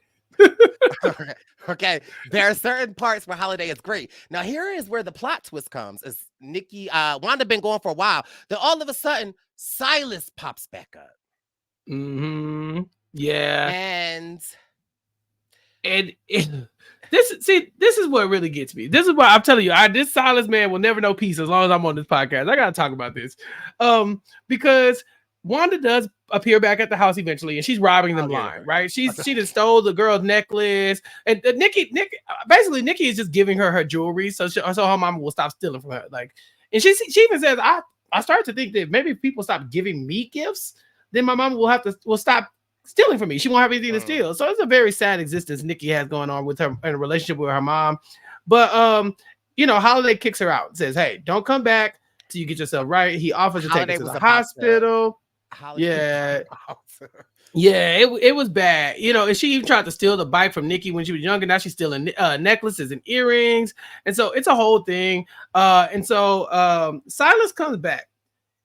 Okay, there are certain parts where Holiday is great. Now, here is where the plot twist comes. Is Nikki, Wanda been going for a while. Then all of a sudden, Silas pops back up. Yeah. And this is what really gets me. This is why I'm telling you, this Silas man will never know peace as long as I'm on this podcast. I gotta talk about this. Because Wanda does appear back at the house eventually, and she's robbing them blind, right? She just stole the girl's necklace, and Nikki is just giving her jewelry, so her mama will stop stealing from her. Like, and she even says, I started to think that maybe if people stop giving me gifts, then my mama will stop stealing from me. She won't have anything to steal. So it's a very sad existence Nikki has going on with her in a relationship with her mom. But Holiday kicks her out and says, hey, don't come back till you get yourself right. He offers to take her to the hospital. It was bad. And she even tried to steal the bike from Nikki when she was younger. Now she's stealing necklaces and earrings. And so it's a whole thing. And so Silas comes back.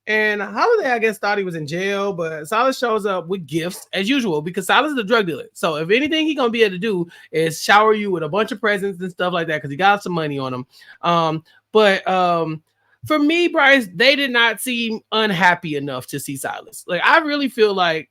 And Holiday, I guess, thought he was in jail, but Silas shows up with gifts as usual because Silas is a drug dealer. So if anything he's gonna be able to do is shower you with a bunch of presents and stuff like that because he got some money on him. But for me, Brice, they did not seem unhappy enough to see Silas. Like, I really feel like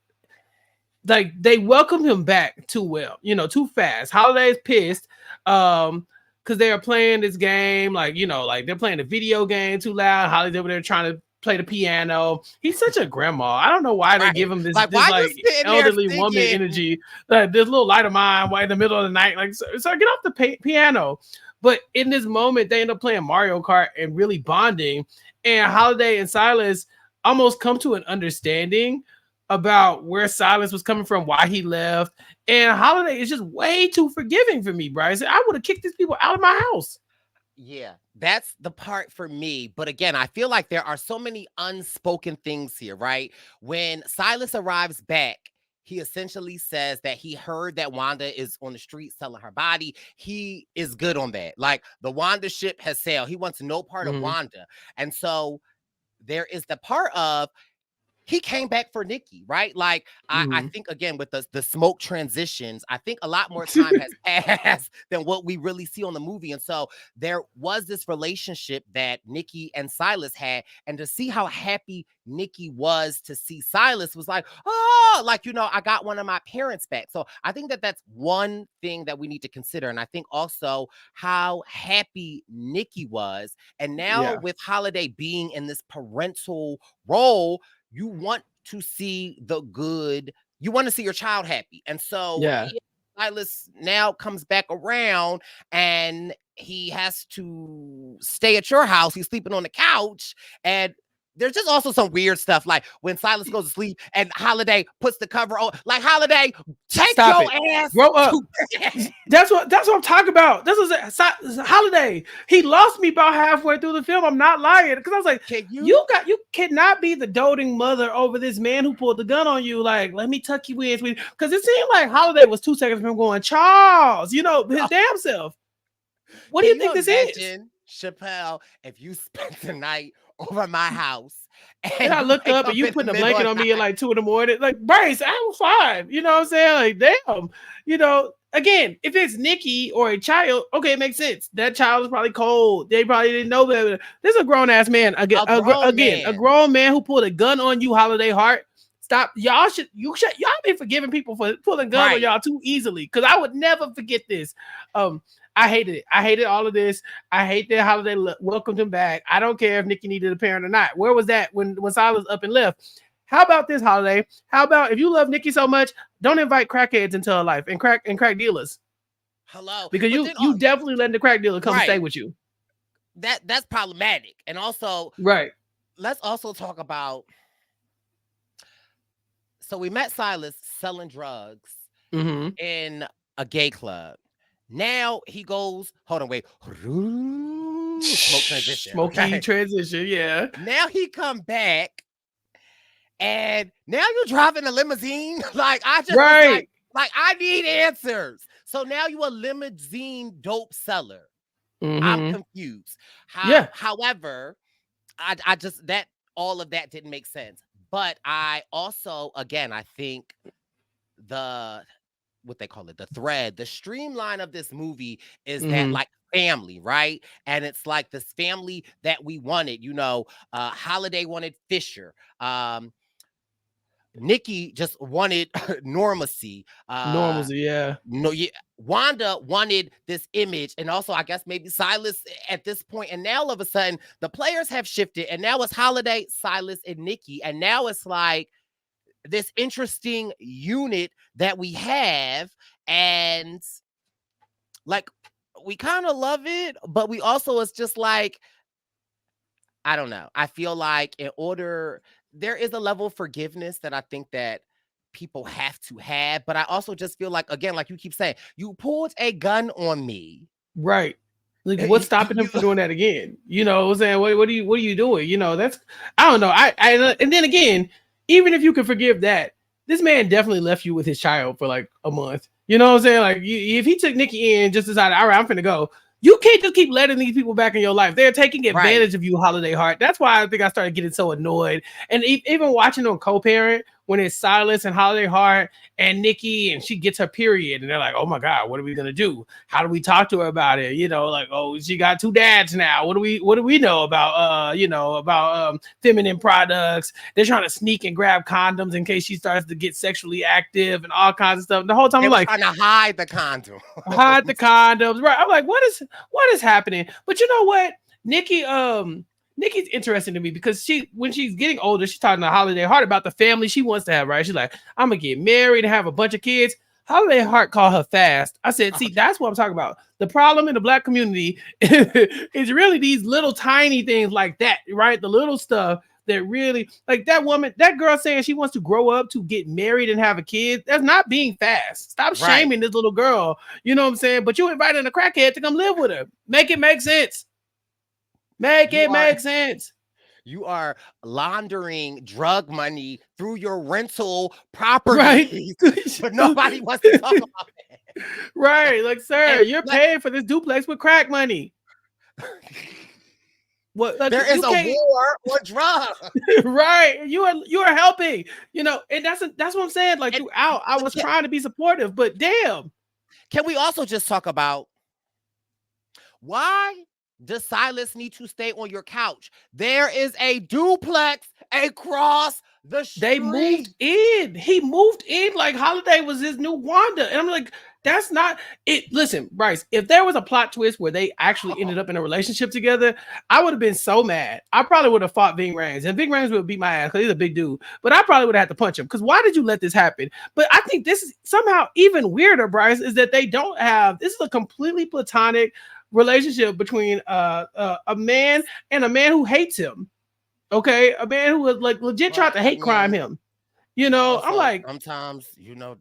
they welcomed him back too well, too fast. Holiday is pissed because they are playing this game, like they're playing a video game too loud. Holiday's over there trying to play the piano. He's such a grandma. I don't know why they give him this like, why you sitting elderly there woman energy. Like this little light of mine, why in the middle of the night? Like, so get off the piano. But in this moment, they end up playing Mario Kart and really bonding. And Holiday and Silas almost come to an understanding about where Silas was coming from, why he left. And Holiday is just way too forgiving for me, Brice. I would have kicked these people out of my house. Yeah, that's the part for me. But again, I feel like there are so many unspoken things here, right? When Silas arrives back, he essentially says that he heard that Wanda is on the street selling her body. He is good on that. Like, the Wanda ship has sailed. He wants no part of Wanda. And so there is the part of, he came back for Nikki, right? Like, I think, again, with the smoke transitions, I think a lot more time has passed than what we really see on the movie. And so there was this relationship that Nikki and Silas had. And to see how happy Nikki was to see Silas was like, oh, like, you know, I got one of my parents back. So I think that that's one thing that we need to consider. And I think also how happy Nikki was. And now with Holiday being in this parental role, you want to see the good. You want to see your child happy. And so Silas now comes back around and he has to stay at your house. He's sleeping on the couch. And there's just also some weird stuff, like when Silas goes to sleep and Holiday puts the cover on. Like, Holiday, take your ass. Grow up. That's what I'm talking about. This was Holiday. He lost me about halfway through the film. I'm not lying, because I was like, you cannot be the doting mother over this man who pulled the gun on you. Like, let me tuck you in, sweetie. Because it seemed like Holiday was 2 seconds from going, Charles, you know, his damn self. What do you think this is? Chappell, if you spent the night over my house and I looked up and you putting a blanket on me at like 2 a.m. Like, Brice, I'm fine. You know what I'm saying? Like, damn. You know, again, if it's Nikki or a child, okay, it makes sense. That child is probably cold. They probably didn't know better. This is a grown ass man. A grown man who pulled a gun on you, Holiday Heart. Stop. Y'all be forgiving people for pulling guns on y'all too easily. Because I would never forget this. I hated it. I hated all of this. I hate that Holiday welcomed him back. I don't care if Nikki needed a parent or not. Where was that when Silas up and left? How about this, Holiday? How about, if you love Nikki so much, don't invite crackheads into her life and crack dealers. Hello. Because you definitely letting the crack dealer come stay with you. That's problematic. And also, let's also talk about, so we met Silas selling drugs in a gay club. Now he goes, hold on, wait. Smoke transition. Smoky transition, yeah. Now he come back and now you're driving a limousine. Like, I just like I need answers. So now you a limousine dope seller. I'm confused. However, I just, that all of that didn't make sense. But I also, again, I think what they call it, the streamline of this movie is that, like, family, right? And it's like this family that we wanted, you know. Holiday wanted Fisher. Nikki just wanted normalcy. Wanda wanted this image, and also I guess maybe Silas at this point. And now all of a sudden the players have shifted, and now it's Holiday, Silas, and Nikki, and now it's like this interesting unit that we have, and like, we kind of love it, but we also, it's just like, I don't know. I feel like there is a level of forgiveness that I think that people have to have, but I also just feel like, again, like you keep saying, you pulled a gun on me. Right. Like, what's stopping him from doing that again? You know what I'm saying? What are you doing? You know, that's, I don't know. I and then again, even if you can forgive that, this man definitely left you with his child for like a month. You know what I'm saying? Like, if he took Nikki in, just decided, all right, I'm finna go. You can't just keep letting these people back in your life. They're taking advantage of you, Holiday Heart. That's why I think I started getting so annoyed. And even watching on co-parent, when it's Silas and Holiday Heart and Nikki, and she gets her period, and they're like, oh my God, what are we gonna do? How do we talk to her about it? You know, like, oh, she got 2 dads now. What do we know about feminine products? They're trying to sneak and grab condoms in case she starts to get sexually active and all kinds of stuff. The whole time I'm like, trying to hide the condom. Hide the condoms. Right. I'm like, what is happening? But you know what? Nikki Nikki's interesting to me because when she's getting older, she's talking to Holiday Heart about the family she wants to have, right? She's like, I'm gonna get married and have a bunch of kids. Holiday Heart called her fast. I said, see, that's what I'm talking about. The problem in the Black community is really these little tiny things like that, right? The little stuff that really, like that woman, that girl saying she wants to grow up to get married and have a kid. That's not being fast. Stop shaming this little girl. You know what I'm saying? But you invited a crackhead to come live with her. Make it make sense. Make sense. You are laundering drug money through your rental property, right? But nobody wants to talk about it. Right, like, sir, you're paying for this duplex with crack money. What? Like, there is a war on drugs, right? You are helping, you know, and that's what I'm saying. Like throughout, I was trying to be supportive, but damn. Can we also just talk about why does Silas need to stay on your couch? There is a duplex across the street. They moved in. He moved in like Holiday was his new Wanda. And I'm like, that's not it. Listen, Brice, if there was a plot twist where they actually ended up in a relationship together, I would have been so mad. I probably would have fought Ving Rhames. And Ving Rhames would beat my ass because he's a big dude. But I probably would have had to punch him. Because why did you let this happen? But I think this is somehow even weirder, Brice, is that they don't have, this is a completely platonic relationship between a man and a man who hates him. Okay, a man who was like legit tried to hate crime him. You know, also, I'm like, sometimes, you know,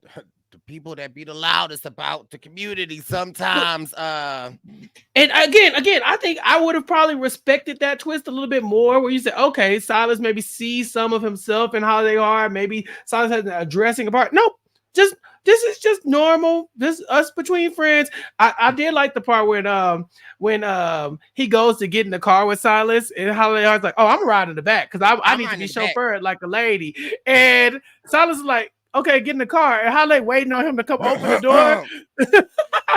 the people that be the loudest about the community sometimes. And again, I think I would have probably respected that twist a little bit more, where you say, okay, Silas maybe sees some of himself in Holiday Heart. Maybe Silas has an addressing apart. Nope, this is just normal. This us between friends. I did like the part when he goes to get in the car with Silas and Holiday Heart's like, oh, I'm riding in the back because I need to be chauffeured like a lady. And Silas is like, okay, get in the car. And Holiday waiting on him to come open the door.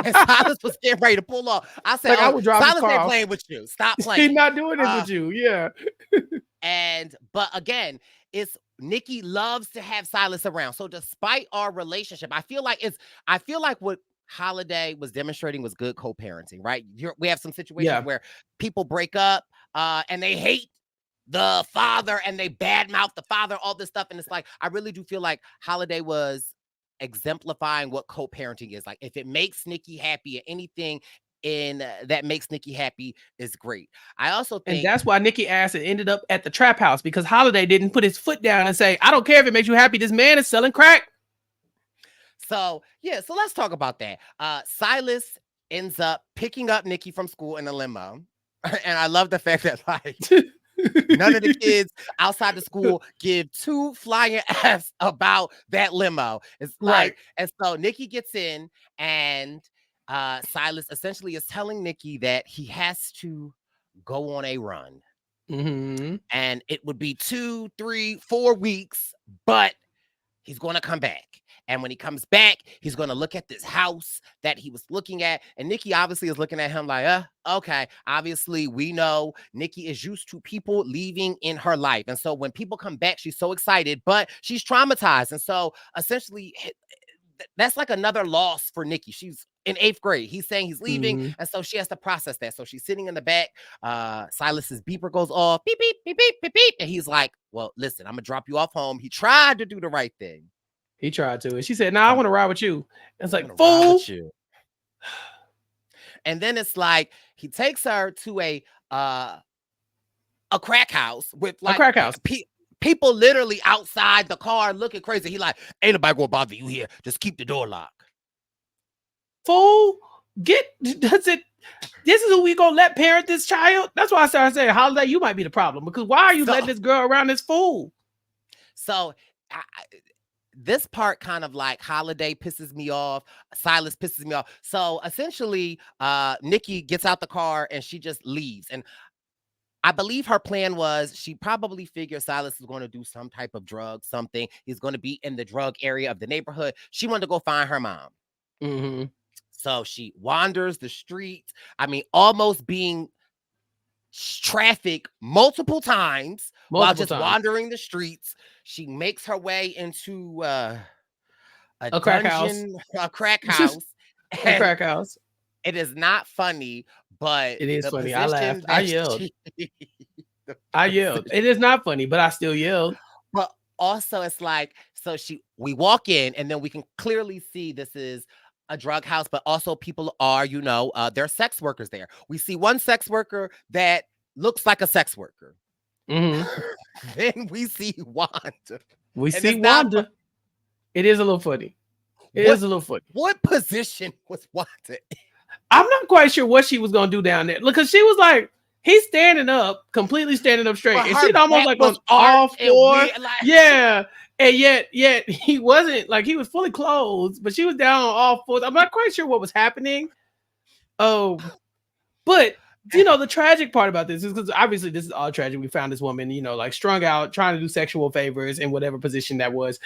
And Silas was getting ready to pull off. I said, like, I would drive Silas ain't playing with you. Stop playing. He's not doing this with you. Yeah. But again, it's Nikki loves to have Silas around. So despite our relationship, I feel like what Holiday was demonstrating was good co-parenting, right? We have some situations where people break up and they hate the father and they badmouth the father, all this stuff. And it's like, I really do feel like Holiday was exemplifying what co-parenting is. Like, if it makes Nikki happy or anything in that makes Nikki happy is great. I also think, and that's why Nikki asked and ended up at the trap house, because Holiday didn't put his foot down and say, I don't care if it makes you happy. This man is selling crack. So yeah, so let's talk about that. Silas ends up picking up Nikki from school in a limo. And I love the fact that like none of the kids outside the school give two flying F's about that limo. It's like, and so Nikki gets in and Silas essentially is telling Nikki that he has to go on a run. Mm-hmm. And it would be 2, 3, 4 weeks, but he's going to come back. And when he comes back, he's going to look at this house that he was looking at. And Nikki obviously is looking at him like, okay, obviously we know Nikki is used to people leaving in her life. And so when people come back, she's so excited, but she's traumatized. And so essentially that's like another loss for Nikki. She's in 8th grade. He's saying he's leaving. Mm-hmm. And so she has to process that. So she's sitting in the back. Silas's beeper goes off. Beep, beep, beep, beep, beep, beep. And he's like, well, listen, I'm going to drop you off home. He tried to do the right thing. He tried to. And she said, I want to ride with you. And it's like, fool. And then it's like, he takes her to a crack house with like a crack house. People literally outside the car looking crazy. He like, ain't nobody gonna bother you here. Just keep the door locked. Fool, does it? This is who we gonna let parent this child? That's why I started saying, Holiday, you might be the problem, because why are you letting this girl around this fool? So this part kind of like Holiday pisses me off. Silas pisses me off. So essentially, Nikki gets out the car and she just leaves. And I believe her plan was she probably figured Silas is going to do some type of drug, something. He's going to be in the drug area of the neighborhood. She wanted to go find her mom. Mm-hmm. So she wanders the streets. I mean, almost being trafficked multiple times while just wandering the streets. She makes her way into a crack house. A crack house. A crack house. It is not funny, but it is funny. I laughed. I yelled. I yelled. It is not funny, but I still yelled. But also, it's like, so we walk in, and then we can clearly see this is a drug house, but also people are, there are sex workers there. We see one sex worker that looks like a sex worker. Mm-hmm. Then we see Wanda. We see Wanda. It is a little funny. It is a little funny. What position was Wanda? I'm not quite sure what she was gonna do down there. Look, because she was like, he's standing up, completely standing up straight, and she's almost like on all four. Yeah, and yet he wasn't, like, he was fully clothed, but she was down on all fours. I'm not quite sure what was happening. Oh, but the tragic part about this is because obviously this is all tragic. We found this woman, like strung out, trying to do sexual favors in whatever position that was.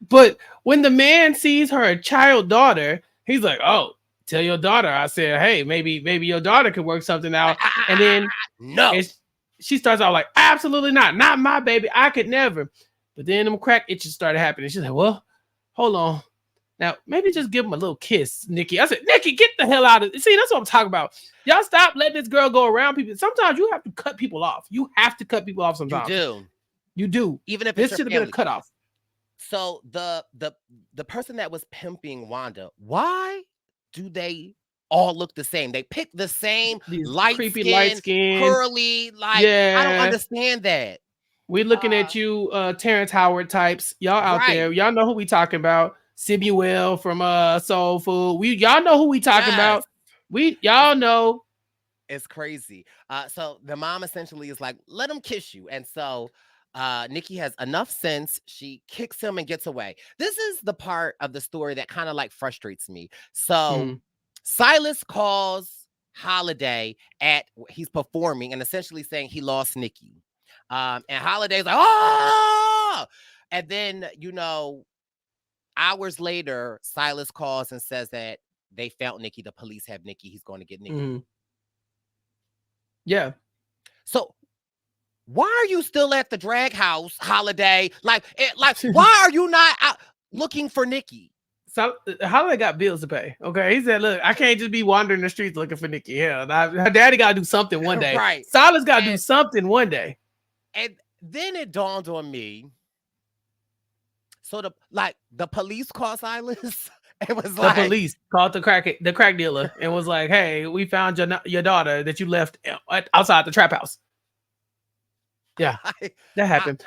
But when the man sees her child daughter, he's like, "Oh, tell your daughter." I said, "Hey, maybe your daughter could work something out." And then she starts out like, "Absolutely not my baby. I could never." But then them crack itches started happening. She's like, "Well, hold on. Now, maybe just give him a little kiss, Nikki." I said, "Nikki, get the hell out of it." See, that's what I'm talking about. Y'all stop letting this girl go around people. Sometimes you have to cut people off. You have to cut people off sometimes. You do. Even if this should have been a cutoff. So the person that was pimping Wanda, why do they all look the same? They pick the same light skin, curly, like, I don't understand that. We're looking at you, Terrence Howard types. Y'all out there. Y'all know who we talking about. Sibuel from Soul Food. Y'all know who we talking about. Y'all know. It's crazy. So the mom essentially is like, let him kiss you. And so Nikki has enough sense. She kicks him and gets away. This is the part of the story that kind of like frustrates me. So Silas calls Holiday he's performing and essentially saying he lost Nikki. And Holiday's like, "Oh!" And then, hours later, Silas calls and says that they found Nikki. The police have Nikki. He's going to get Nikki. Yeah. So why are you still at the drag house, Holiday? Like, why are you not out looking for Nikki? So Holiday got bills to pay. Okay, he said, "Look, I can't just be wandering the streets looking for Nikki. Yeah, her daddy got to do something one day. Right. Silas got to do something one day." And then it dawned on me. So the police called Silas. It was the police called the crack dealer and was like, "Hey, we found your daughter that you left outside the trap house." Yeah, that happened.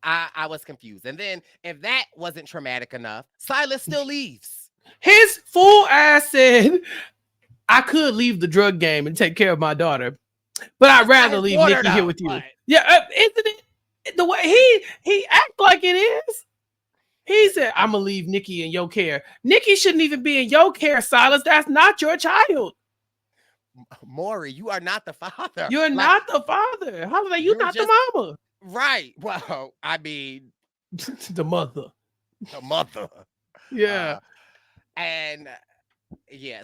I was confused. And then if that wasn't traumatic enough, Silas still leaves. His fool ass said, "I could leave the drug game and take care of my daughter, but I'd rather leave Nikki here with you." What? Yeah, isn't it the way he act like it is? He said, "I'm gonna leave Nikki in your care." Nikki shouldn't even be in your care, Silas. That's not your child. Maury, you are not the father. You're not the father. Holiday, you're not the mama. Right. Well, I mean, the mother. The mother. Yeah.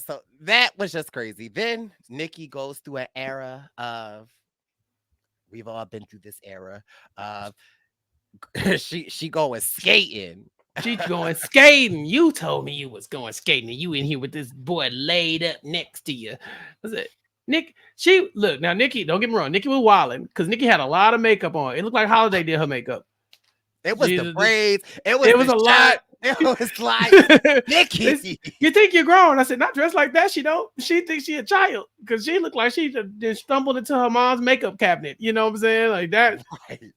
So that was just crazy. Then Nikki goes through an era of, we've all been through this era of, she going skating. She's going skating. You told me you was going skating and you in here with this boy laid up next to you. What's it? Nikki, don't get me wrong. Nikki was wilding because Nikki had a lot of makeup on. It looked like Holiday did her makeup. It was the braids. It was a lot. It was like, Nikki. You think you're grown? I said, not dressed like that. She don't. She thinks she a child because she looked like she just stumbled into her mom's makeup cabinet. You know what I'm saying? Like that. Right.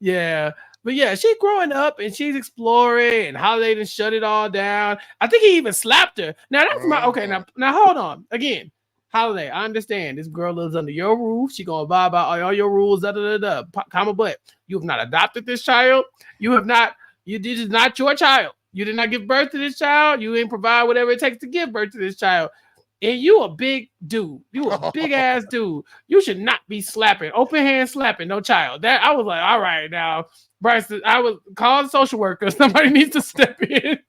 Yeah. But yeah, she's growing up and she's exploring, and Holiday didn't shut it all down. I think he even slapped her. Now that's now hold on. Again, Holiday, I understand this girl lives under your roof. She gonna abide by all your rules. Comma, but you have not adopted this child. This is not your child. You did not give birth to this child. You ain't provide whatever it takes to give birth to this child. And you a big dude. You a big ass dude. You should not be slapping, open hand slapping no child. That I was like, all right now, Brice, I was calling social workers. Somebody needs to step in.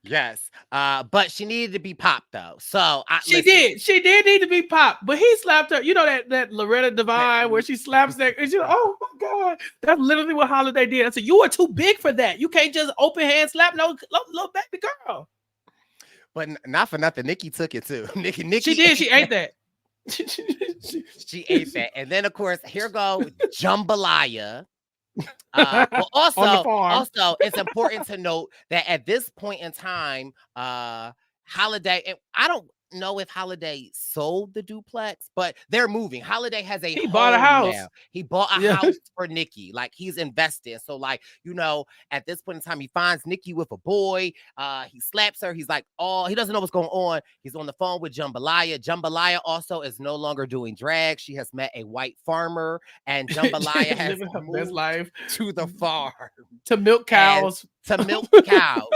Yes. But she needed to be popped though. So she did need to be popped, but he slapped her. You know that Loretta Devine where she slaps that and she's like, oh my God. That's literally what Holiday did. I said, you are too big for that. You can't just open hand slap no little baby girl. But not for nothing. Nikki took it too. Nikki. She did. She ate that. She ate that. And then, of course, here go jambalaya. Well, On the farm. also, it's important to note that at this point in time, Holiday, and I don't know if Holiday sold the duplex, but they're moving. Holiday has a He bought a home house. now. He bought a Yeah. house for Nikki. Like, he's invested. So, like, at this point in time, he finds Nikki with a boy. He slaps her. He's like, he doesn't know what's going on. He's on the phone with Jambalaya. Jambalaya also is no longer doing drag. She has met a white farmer, and Jambalaya has living her best moved life to the farm to milk cows. to milk cows.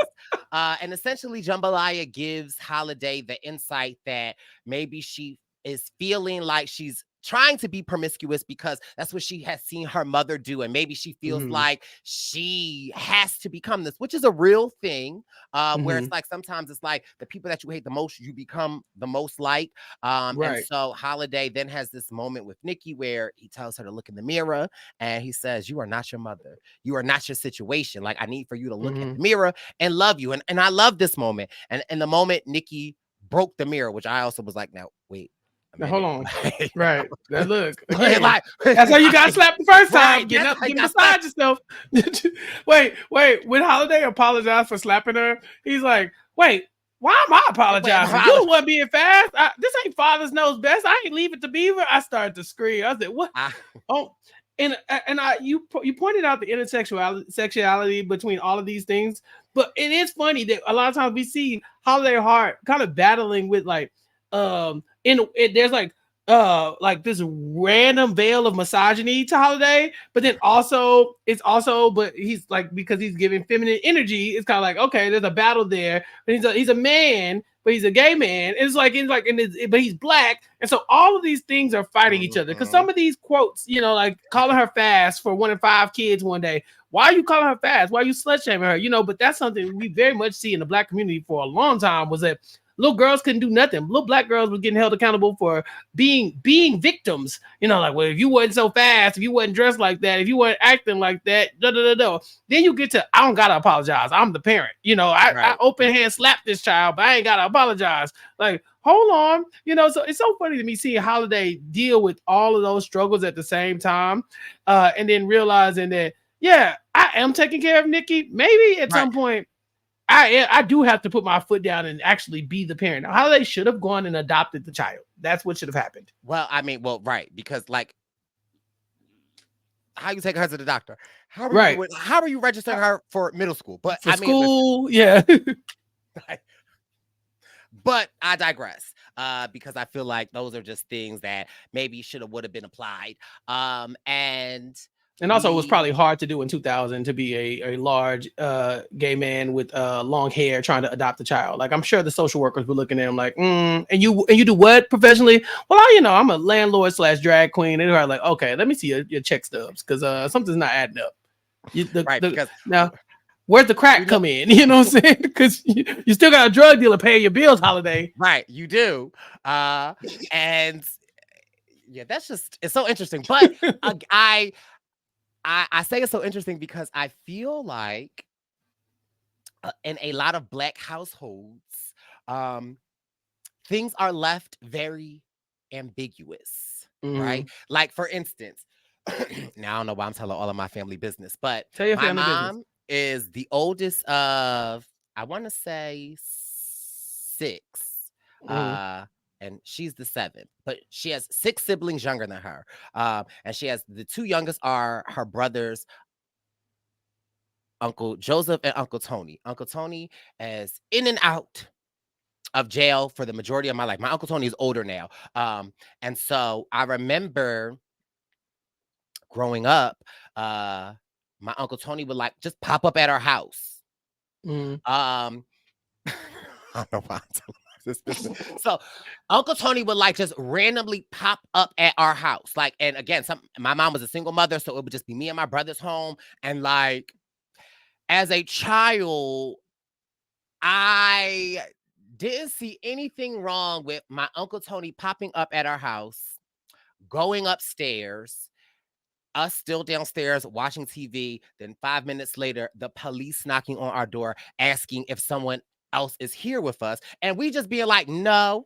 And essentially, Jambalaya gives Holiday the insight that maybe she is feeling like she's trying to be promiscuous because that's what she has seen her mother do. And maybe she feels like she has to become this, which is a real thing, where it's like sometimes it's like the people that you hate the most, you become the most like. And so Holiday then has this moment with Nikki where he tells her to look in the mirror and he says, "You are not your mother. You are not your situation. Like, I need for you to look at the mirror and love you." And I love this moment. And in the moment Nikki broke the mirror, which I also was like, now wait. Now, hold on. Like, Right. Now look. Like, that's how you got slapped the first time. Right, Getting up, getting beside yourself. wait. When Holiday apologized for slapping her, he's like, wait, why am I apologizing? You the one being fast. This ain't Father's knows best. I ain't leave it to Beaver. I started to scream. I said, what? You pointed out the intersexuality between all of these things, but it is funny that a lot of times we see Holiday Heart kind of battling with like there's like this random veil of misogyny to Holiday, but then but he's like, because he's giving feminine energy, it's kind of like, okay, there's a battle there, but he's a man, but he's a gay man. But he's black, and so all of these things are fighting each other. Because some of these quotes, like calling her fast for 1 in 5 kids one day. Why are you calling her fast? Why are you slut shaming her? But that's something we very much see in the black community for a long time, was that little girls couldn't do nothing. Little black girls were getting held accountable for being victims. Like, well, if you wasn't so fast, if you wasn't dressed like that, if you weren't acting like that, then you get to, I don't gotta apologize. I'm the parent. I open hand slapped this child, but I ain't gotta apologize. Like, hold on. So it's so funny to me seeing Holiday deal with all of those struggles at the same time, and then realizing that, yeah, I am taking care of Nikki. Maybe at some point, I do have to put my foot down and actually be the parent. Now, Holiday should have gone and adopted the child. That's what should have happened. Well, I mean, right, because like, how you take her to the doctor? How are you registering her for middle school? But for school, yeah. But I digress, because I feel like those are just things that maybe would have been applied, And also, it was probably hard to do in 2000 to be a large gay man with long hair trying to adopt a child. Like, I'm sure the social workers were looking at him like, and you do what professionally? Well, I'm a landlord / drag queen. And they're like, okay, let me see your check stubs, because something's not adding up. Because now, where's the crack come in? You know what I'm saying? Because you still got a drug dealer paying your bills, Holiday. Right, you do. And yeah, it's so interesting. But I say it's so interesting because I feel like in a lot of black households, things are left very ambiguous, right? Like, for instance, now I don't know why I'm telling all of my family business, but my mom is the oldest of, I want to say 6. And she's the 7th, but she has 6 siblings younger than her. And she has, the 2 youngest are her brothers, Uncle Joseph and Uncle Tony. Uncle Tony is in and out of jail for the majority of my life. My Uncle Tony is older now. And so I remember growing up, my Uncle Tony would like just pop up at our house. I don't know why I'm telling this business. So Uncle Tony would like just randomly pop up at our house. Like, and again, my mom was a single mother, so it would just be me and my brother's home. And like, as a child, I didn't see anything wrong with my Uncle Tony popping up at our house, going upstairs, us still downstairs watching TV. Then 5 minutes later, the police knocking on our door, asking if someone else is here with us, and we just being like, no,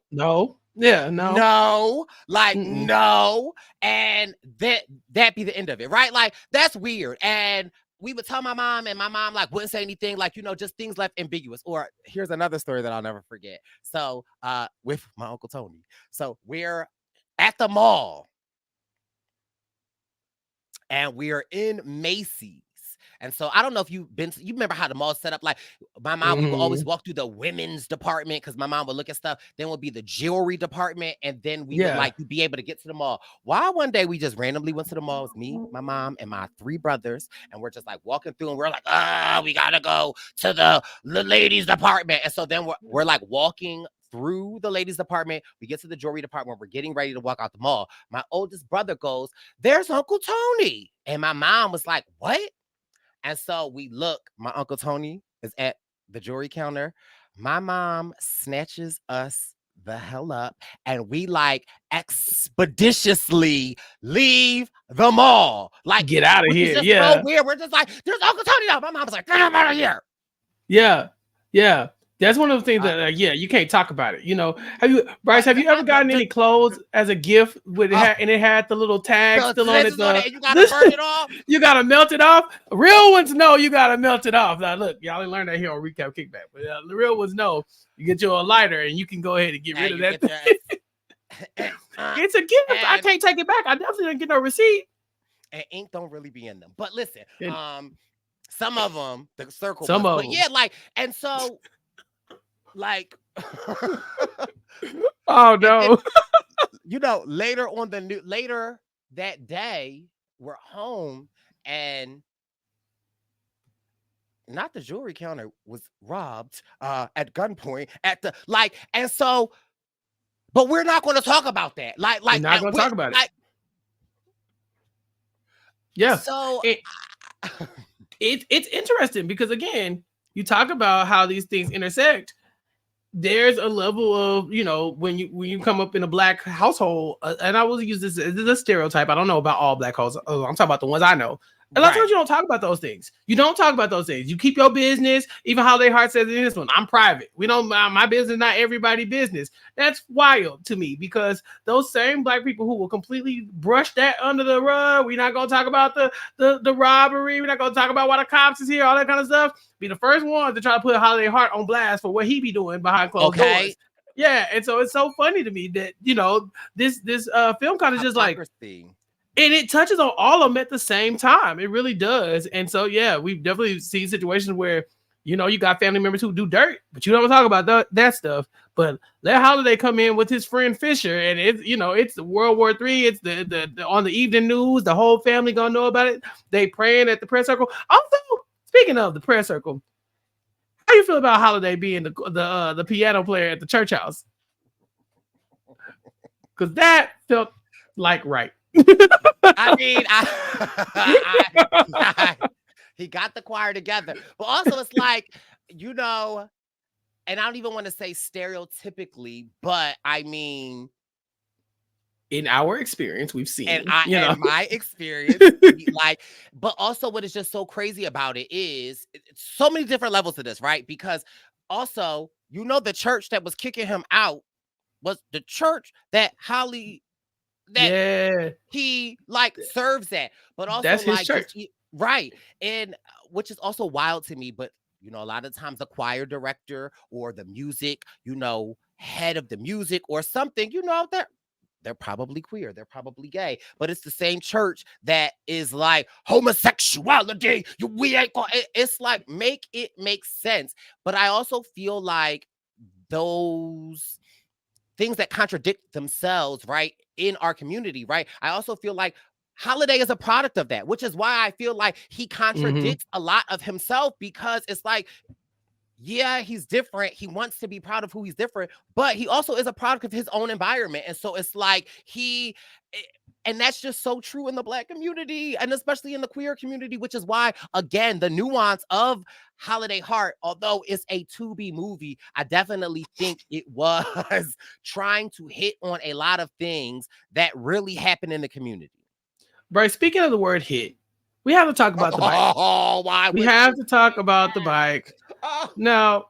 Yeah, no. No, like Mm-mm. no, and that be the end of it, right? Like that's weird. And we would tell my mom, and my mom like wouldn't say anything, like just things left ambiguous. Or here's another story that I'll never forget. So, with my Uncle Tony, so we're at the mall, and we're in Macy's. And so I don't know if you remember how the mall's set up. Like my mom, we would always Mhm. walk through the women's department because my mom would look at stuff. Then would be the jewelry department, and then we would Yeah. like be able to get to the mall. Why one day we just randomly went to the mall. It was me, my mom, and my 3 brothers, and we're just like walking through, and we're like, we gotta go to the ladies department. And so then we're like walking through the ladies department. We get to the jewelry department. We're getting ready to walk out the mall. My oldest brother goes, "There's Uncle Tony." And my mom was like, "What?" And so we look, my Uncle Tony is at the jewelry counter. My mom snatches us the hell up, and we like expeditiously leave the mall. Like, Get out of which is here. just so Yeah. weird. We're just like, "There's Uncle Tony now." My mom's like, "Get him out of here." Yeah. Yeah. That's one of the things Uh, that you can't talk about it. Brice, have you ever gotten the, any clothes as a gift with it uh, and it had the little tag the still on it? scissors on it, and you gotta burn it off. You gotta melt it off. Real ones know you gotta melt it off. Now look, y'all ain't learned that here on Recap Kickback, but the real ones know you get you a lighter and you can go ahead and get rid of that. It's a gift. I can't take it back. I definitely didn't get no receipt. And ink don't really be in them. But listen, And some of them, the circle some ones, of but them. yeah, like, and so, like, oh no. later that day, we're home, and not the jewelry counter was robbed at gunpoint and so, but we're not going to talk about that. We're not gonna talk about it. Yeah. So It's interesting because again, you talk about how these things intersect. There's a level of when you come up in a black household, and I will use this as a stereotype. I don't know about all black households. I'm talking about the ones I know. A lot of times you don't talk about those things. You don't talk about those things. You keep your business. Even Holiday Heart says in this one, I'm private. We don't my business, not everybody's business. That's wild to me because those same black people who will completely brush that under the rug. We're not gonna talk about the robbery. We're not gonna talk about why the cops is here, all that kind of stuff. Be the first ones to try to put Holiday Heart on blast for what he be doing behind closed doors. Yeah, and so it's so funny to me that this film kind of just like. And it touches on all of them at the same time. It really does. And so, yeah, we've definitely seen situations where, you got family members who do dirt, but you don't talk about that stuff. But let Holiday come in with his friend Fisher, and it's the World War III. It's the on the evening news. The whole family gonna know about it. They praying at the prayer circle. Also, speaking of the prayer circle, how you feel about Holiday being the piano player at the church house? Because that felt like right. I mean, he got the choir together, but also it's like, and I don't even want to say stereotypically, but I mean, in our experience, we've seen, in my experience, but also what is just so crazy about it is so many different levels to this, right? Because also, the church that was kicking him out was the church that he serves at, but also that's his church. Right. And which is also wild to me, but a lot of times the choir director or the music, head of the music or something, they're probably queer, they're probably gay, but it's the same church that is like homosexuality. We ain't going. It's like make it make sense. But I also feel like those things that contradict themselves, right, in our community, right? I also feel like Holiday is a product of that, which is why I feel like he contradicts a lot of himself, because it's like, yeah, he's different. He wants to be proud of who he's different, but he also is a product of his own environment. And so it's like and that's just so true in the Black community, and especially in the queer community, which is why, again, the nuance of Holiday Heart, although it's a Tubi movie, I definitely think it was trying to hit on a lot of things that really happen in the community. Right. Speaking of the word hit, we have to talk about the bike. Oh, why? We have to talk about the bike. Now,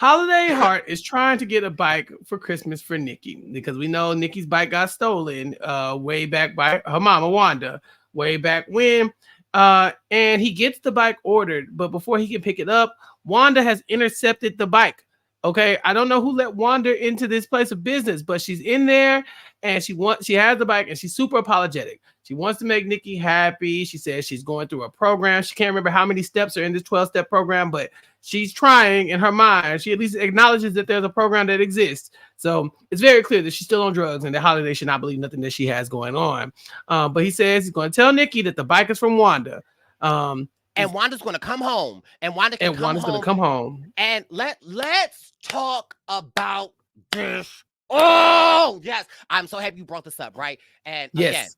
Holiday Heart is trying to get a bike for Christmas for Nikki because we know Nikki's bike got stolen way back by her mama Wanda, way back when. And he gets the bike ordered, but before he can pick it up, Wanda has intercepted the bike. Okay, I don't know who let Wanda into this place of business, but she's in there and she has the bike and she's super apologetic. She wants to make Nikki happy. She says she's going through a program. She can't remember how many steps are in this 12-step program, but she's trying in her mind. She at least acknowledges that there's a program that exists. So it's very clear that she's still on drugs and that Holiday should not believe nothing that she has going on. But he says he's going to tell Nikki that the bike is from Wanda. And Wanda's going to come home. And Wanda's going to come home. And let's talk about this. Oh, yes. I'm so happy you brought this up, right? And again,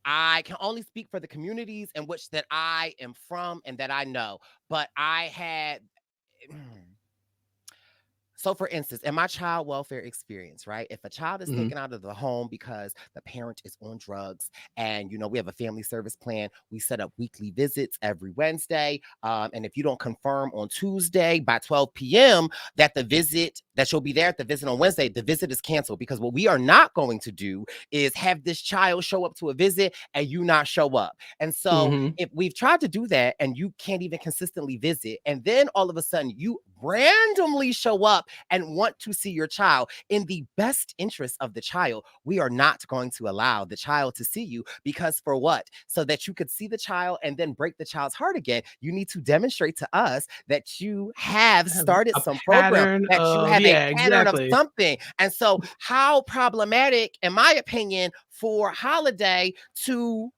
I can only speak for the communities in which that I am from and that I know. But I had... So, for instance, in my child welfare experience, right, if a child is taken out of the home because the parent is on drugs and, you know, we have a family service plan, we set up weekly visits every Wednesday. And if you don't confirm on Tuesday by 12 p.m. that you'll be there at the visit on Wednesday, the visit is canceled, because what we are not going to do is have this child show up to a visit and you not show up. And so if we've tried to do that and you can't even consistently visit, and then all of a sudden you randomly show up and want to see your child in the best interest of the child, we are not going to allow the child to see you, because for what? So that you could see the child and then break the child's heart again. You need to demonstrate to us that you have started some program, that you have a pattern of something. And so how problematic, in my opinion, for Holiday to,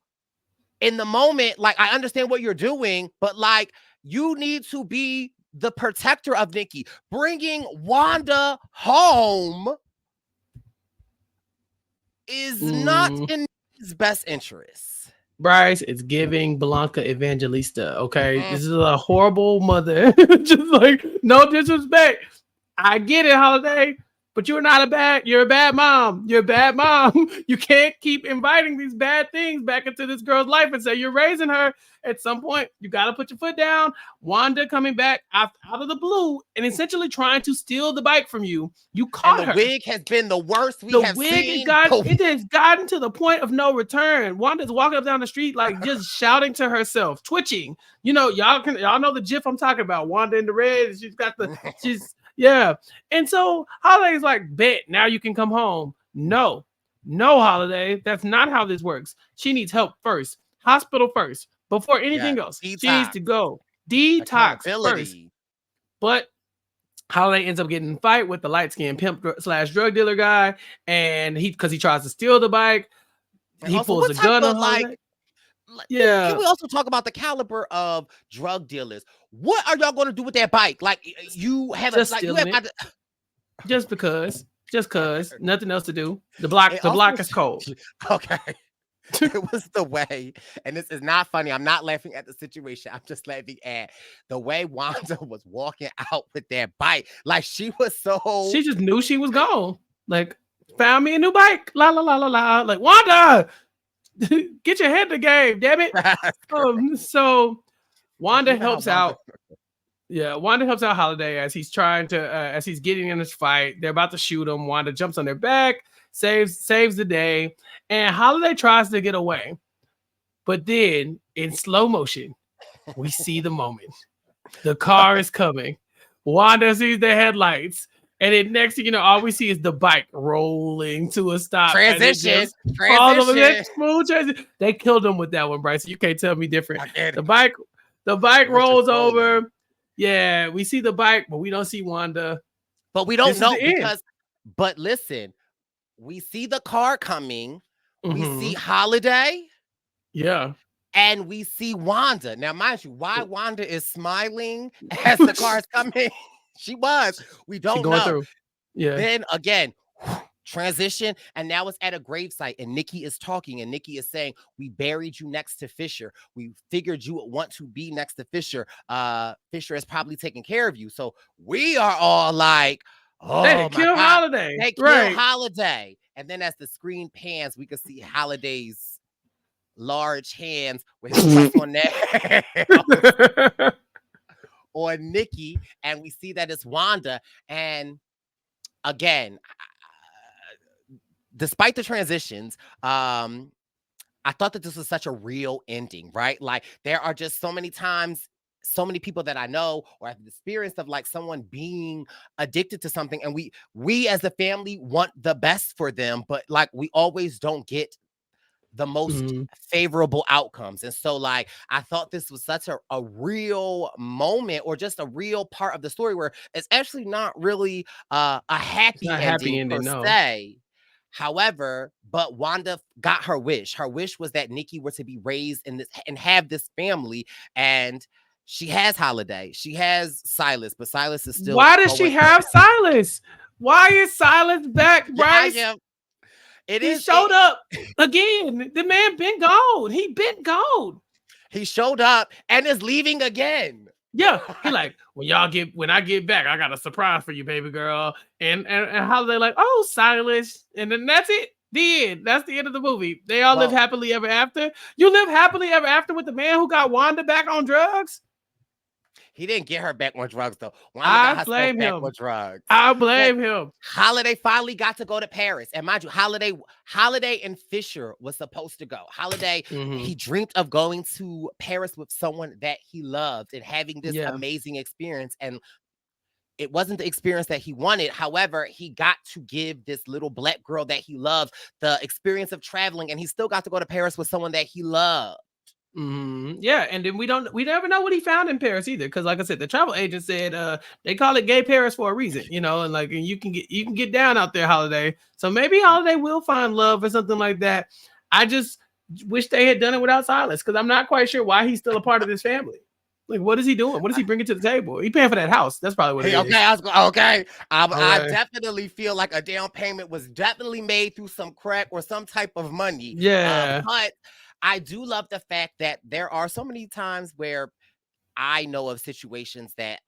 in the moment, like, I understand what you're doing, but like, you need to be the protector of Nikki. Bringing Wanda home is not in his best interest. Brice, it's giving Blanca Evangelista, okay? This is a horrible mother. Just like, no disrespect. I get it, Holiday, but you're a bad mom. You're a bad mom. You can't keep inviting these bad things back into this girl's life and say you're raising her. At some point, you got to put your foot down. Wanda coming back out of the blue and essentially trying to steal the bike from you. You caught her. The wig has been the worst we have seen. It has gotten to the point of no return. Wanda's walking up down the street, like, just shouting to herself, twitching. You know, y'all know the gif I'm talking about. Wanda in the red. Yeah. And so Holiday's like, bet, now you can come home. No, Holiday. That's not how this works. She needs help first. Hospital first. Before anything else. Detox. She needs to go. Detox first. But Holiday ends up getting in a fight with the light-skinned pimp / drug dealer guy. And because he tries to steal the bike. He pulls a gun on Holiday. Yeah. Can we also talk about the caliber of drug dealers? What are y'all going to do with that bike? Like, you have just because nothing else to do. The block is cold. Okay. It was the way, and this is not funny. I'm not laughing at the situation. I'm just laughing at the way Wanda was walking out with that bike. Like, she just knew she was gone. Like, found me a new bike. La la la la la. Like, Wanda, get your head in the game, damn it. So Wanda helps out. Yeah, Wanda helps out Holiday as he's getting in this fight. They're about to shoot him. Wanda jumps on their back, saves the day, and Holiday tries to get away. But then, in slow motion, we see the moment. The car is coming. Wanda sees the headlights. And then next thing you know, all we see is the bike rolling to a stop. Transition. Smooth transition. They killed him with that one, Brice. You can't tell me different. The bike rolls over. Yeah, we see the bike, but we don't see Wanda. But we don't know because. But listen, we see the car coming. We see Holiday. Yeah. And we see Wanda. Now, mind you, why Wanda is smiling as the car is coming? She was. We don't know. Through. Yeah. Then again, transition, and now it's at a gravesite, and Nikki is talking, and Nikki is saying, "We buried you next to Fisher. We figured you would want to be next to Fisher. Fisher is probably taking care of you." So we are all like, "Oh, they kill Holiday. They kill Holiday." And then as the screen pans, we can see Holiday's large hands with his press on there. on Nikki, and we see that it's Wanda. And again, despite the transitions, I thought that this was such a real ending, right? Like there are just so many times, so many people that I know or have experienced of like someone being addicted to something, and we as a family want the best for them, but like we always don't get the most favorable outcomes. And so like I thought this was such a real moment, or just a real part of the story where it's actually not really a It's happy not a happy ending per ending, no. se. However, but Wanda got her wish. Her wish was that Nikki were to be raised in this and have this family. And she has Holiday. She has Silas, but Silas is still Why does she going. have Silas? Why is Silas back, Yeah, I Brice? am. It He is. showed up again. The man been gone. He been gone. He showed up and is leaving again. Yeah, he like, when I get back, I got a surprise for you, baby girl. And how they like, oh, Silas, and then that's it. The end. That's the end of the movie. They all live happily ever after. You live happily ever after with the man who got Wanda back on drugs. He didn't get her back on drugs though. Wanda I got herself blame back him. on drugs. I But blame him. Holiday finally got to go to Paris. And mind you, Holiday and Fisher was supposed to go. Holiday, he dreamed of going to Paris with someone that he loved and having this amazing experience. And it wasn't the experience that he wanted. However, he got to give this little black girl that he loved the experience of traveling, and he still got to go to Paris with someone that he loved. Yeah, and then we never know what he found in Paris either, because like I said, the travel agent said they call it gay Paris for a reason, you know, and like you can get down out there, Holiday. So maybe Holiday will find love or something like that. I just wish they had done it without Silas, because I'm not quite sure why he's still a part of this family. Like, what is he doing? What is he bringing to the table? He paying for that house. That's probably what it is. I definitely feel like a down payment was definitely made through some crack or some type of money. Yeah. But I do love the fact that there are so many times where I know of situations that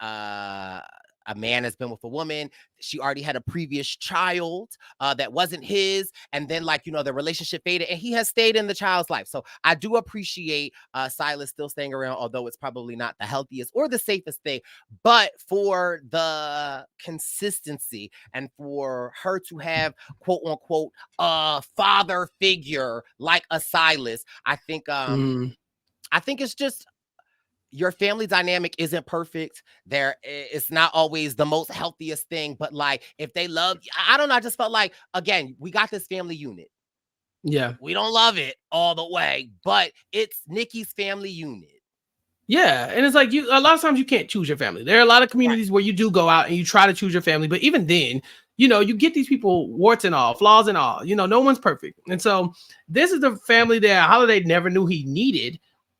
a man has been with a woman. She already had a previous child that wasn't his. And then, like, you know, the relationship faded and he has stayed in the child's life. So I do appreciate Silas still staying around, although it's probably not the healthiest or the safest thing. But for the consistency and for her to have, quote unquote, a father figure like a Silas, I think it's just, your family dynamic isn't perfect. It's not always the most healthiest thing, but like if they love, I don't know. I just felt like, again, we got this family unit. Yeah. We don't love it all the way, but it's Nikki's family unit. Yeah, and it's like a lot of times you can't choose your family. There are a lot of communities where you do go out and you try to choose your family, but even then, you know, you get these people warts and all, flaws and all. You know, no one's perfect, and so this is the family that Holiday never knew he needed,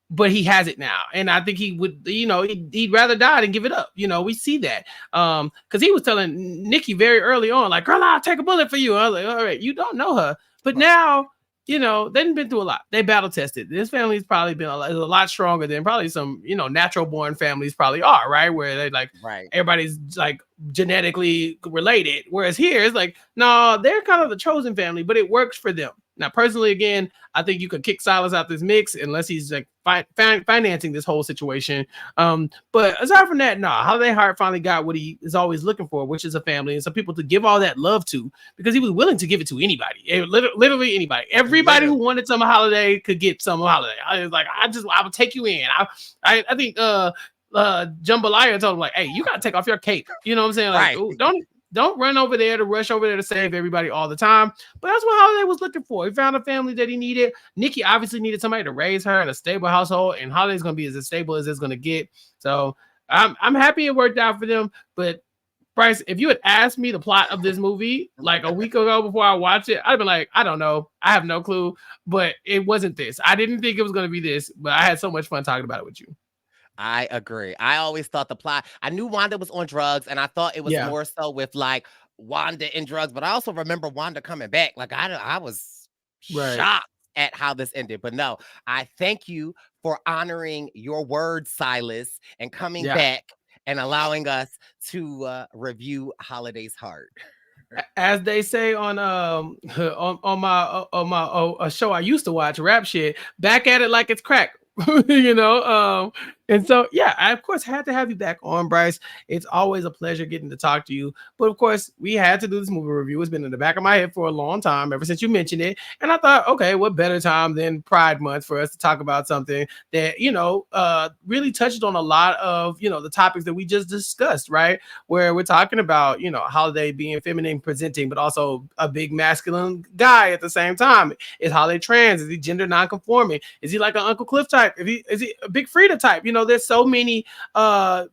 but he has it now, and I think he would, you know, he'd rather die than give it up. You know, we see that because he was telling Nikki very early on, like, "Girl, I'll take a bullet for you." I was like, "All right, you don't know her," but now. You know, they've been through a lot. They battle tested. This family's probably been a lot stronger than probably some, you know, natural born families probably are, right? Where they like, everybody's like genetically related. Whereas here it's like, no, they're kind of the chosen family, but it works for them. Now, personally, again, I think you could kick Silas out this mix unless he's like financing this whole situation. But aside from that, Holiday Heart finally got what he is always looking for, which is a family and some people to give all that love to, because he was willing to give it to anybody, literally anybody. Everybody who wanted some Holiday could get some Holiday. I was like, I will take you in. I think Jambalaya told him like, hey, you gotta take off your cape. You know what I'm saying? Like, ooh, don't run over there to rush over there to save everybody all the time. But that's what Holiday was looking for. He found a family that he needed. Nikki obviously needed somebody to raise her in a stable household, and Holiday's gonna be as stable as it's gonna get. So I'm happy it worked out for them. But Brice, if you had asked me the plot of this movie like a week ago before I watched it, I'd been like, I don't know. I have no clue. But it wasn't this. I didn't think it was gonna be this, but I had so much fun talking about it with you. I agree. I always thought the plot, I knew Wanda was on drugs, and I thought it was more so with like Wanda and drugs, but I also remember Wanda coming back. Like I was shocked at how this ended. But no, I thank you for honoring your word, Silas, and coming back and allowing us to review Holiday's Heart. As they say on my show I used to watch, Rap Shit, back at it like it's crack. You know, And so, yeah, I of course had to have you back on, Brice. It's always a pleasure getting to talk to you. But of course, we had to do this movie review. It's been in the back of my head for a long time, ever since you mentioned it. And I thought, okay, what better time than Pride Month for us to talk about something that, really touched on a lot of, the topics that we just discussed, right? Where we're talking about, Holiday being feminine presenting, but also a big masculine guy at the same time. Is Holiday trans? Is he gender non-conforming? Is he like an Uncle Cliff type? Is he a Big Frida type? There's so many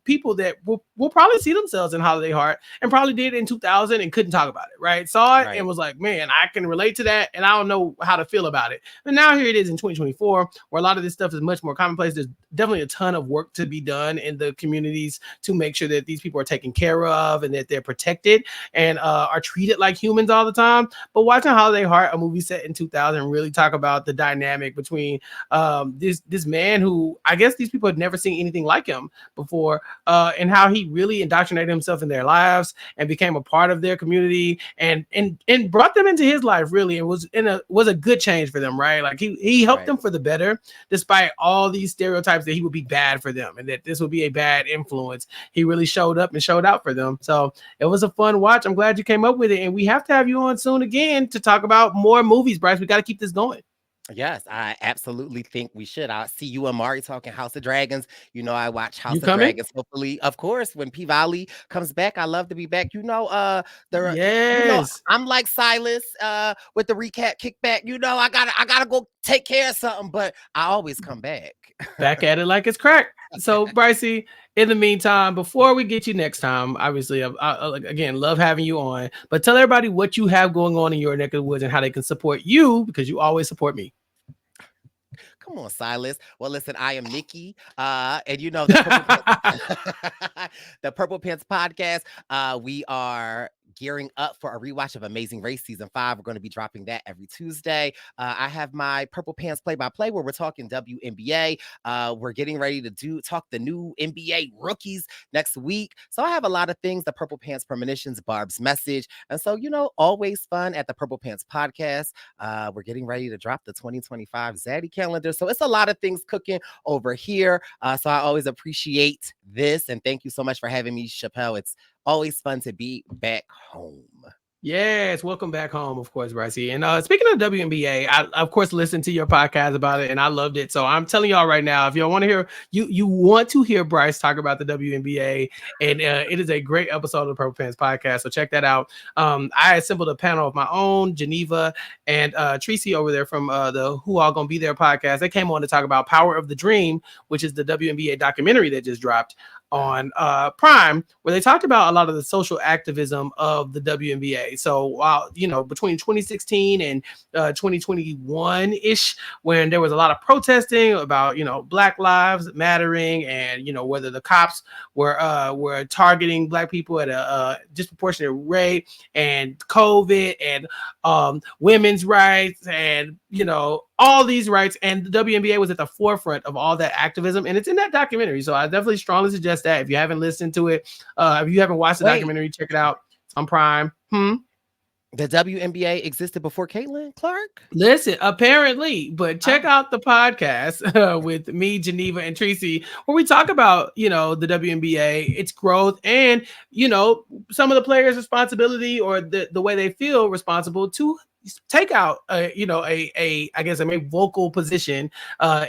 people that will probably see themselves in Holiday Heart and probably did in 2000 and couldn't talk about it, right? Saw it and was like, man, I can relate to that and I don't know how to feel about it. But now here it is in 2024 where a lot of this stuff is much more commonplace. There's definitely a ton of work to be done in the communities to make sure that these people are taken care of and that they're protected and are treated like humans all the time. But watching Holiday Heart, a movie set in 2000, really talk about the dynamic between this man who I guess these people had never seen anything like him before, and how he really indoctrinated himself in their lives and became a part of their community and brought them into his life really, and was a good change for them, right? Like he helped them for the better, despite all these stereotypes that he would be bad for them and that this would be a bad influence. He really showed up and showed out for them. So it was a fun watch. I'm glad you came up with it, and we have to have you on soon again to talk about more movies, Brice. We got to keep this going. Yes, I absolutely think we should. I'll see you and Mari talking House of Dragons. I watch House of Dragons. Hopefully, of course, when P Valley comes back, I love to be back. I'm like Silas with the recap kickback. I gotta go take care of something, but I always come back. Back at it like it's crack. So, Bricey, in the meantime, before we get you next time, obviously, I again love having you on. But tell everybody what you have going on in your neck of the woods and how they can support you, because you always support me. Come on, Silas. Well, listen, I am Nikki, and the Purple Pants podcast. We are gearing up for a rewatch of Amazing Race season 5. We're going to be dropping that every Tuesday. I have my Purple Pants play-by-play where we're talking WNBA. We're getting ready to talk the new NBA rookies next week. So I have a lot of things, the Purple Pants premonitions, Barb's message. And so, always fun at the Purple Pants podcast. We're getting ready to drop the 2025 Zaddy calendar. So it's a lot of things cooking over here. So I always appreciate this. And thank you so much for having me, Chappell. It's always fun to be back home. Yes, welcome back home, of course, Bricey. And speaking of WNBA, I of course listened to your podcast about it, and I loved it. So I'm telling y'all right now, if y'all want to hear you want to hear Brice talk about the WNBA, and it is a great episode of the Purple Pants podcast. So check that out. I assembled a panel of my own, Geneva and Tracy over there from the Who All Gonna Be There podcast. They came on to talk about Power of the Dream, which is the WNBA documentary that just dropped on Prime, where they talked about a lot of the social activism of the WNBA. So while, between 2016 and 2021-ish, when there was a lot of protesting about, Black Lives Mattering and, whether the cops were targeting Black people at a disproportionate rate, and COVID and women's rights and, all these rights, and the WNBA was at the forefront of all that activism, and it's in that documentary. So I definitely strongly suggest that if you haven't listened to it, if you haven't watched the documentary, check it out. It's on Prime. The WNBA existed before Caitlin Clark? Listen, apparently, but check out the podcast with me, Geneva, and Tracy, where we talk about, the WNBA, its growth, and, some of the players' responsibility or the way they feel responsible to take out I guess a vocal position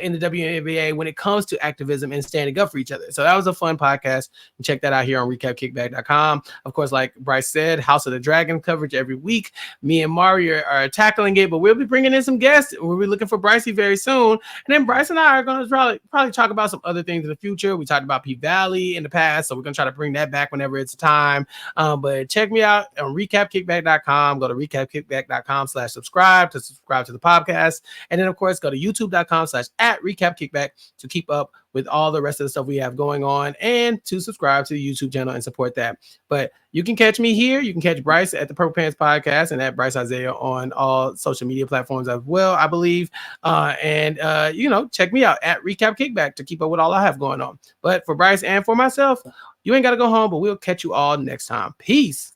in the WNBA when it comes to activism and standing up for each other. So that was a fun podcast. Check that out here on recapkickback.com. Of course, like Brice said, House of the Dragon coverage every week. Me and Mari are tackling it, but we'll be bringing in some guests. We'll be looking for Bricey very soon. And then Brice and I are going to probably talk about some other things in the future. We talked about P Valley in the past, so we're going to try to bring that back whenever it's time. But check me out on recapkickback.com. Go to recapkickback.com/subscribe to subscribe to the podcast. And then, of course, go to youtube.com/@recapkickback to keep up with all the rest of the stuff we have going on and to subscribe to the YouTube channel and support that. But you can catch me here. You can catch Brice at the Purple Pants podcast and at Brice Izyah on all social media platforms as well, I believe. Check me out at Recap Kickback to keep up with all I have going on. But for Brice and for myself, you ain't got to go home, but we'll catch you all next time. Peace.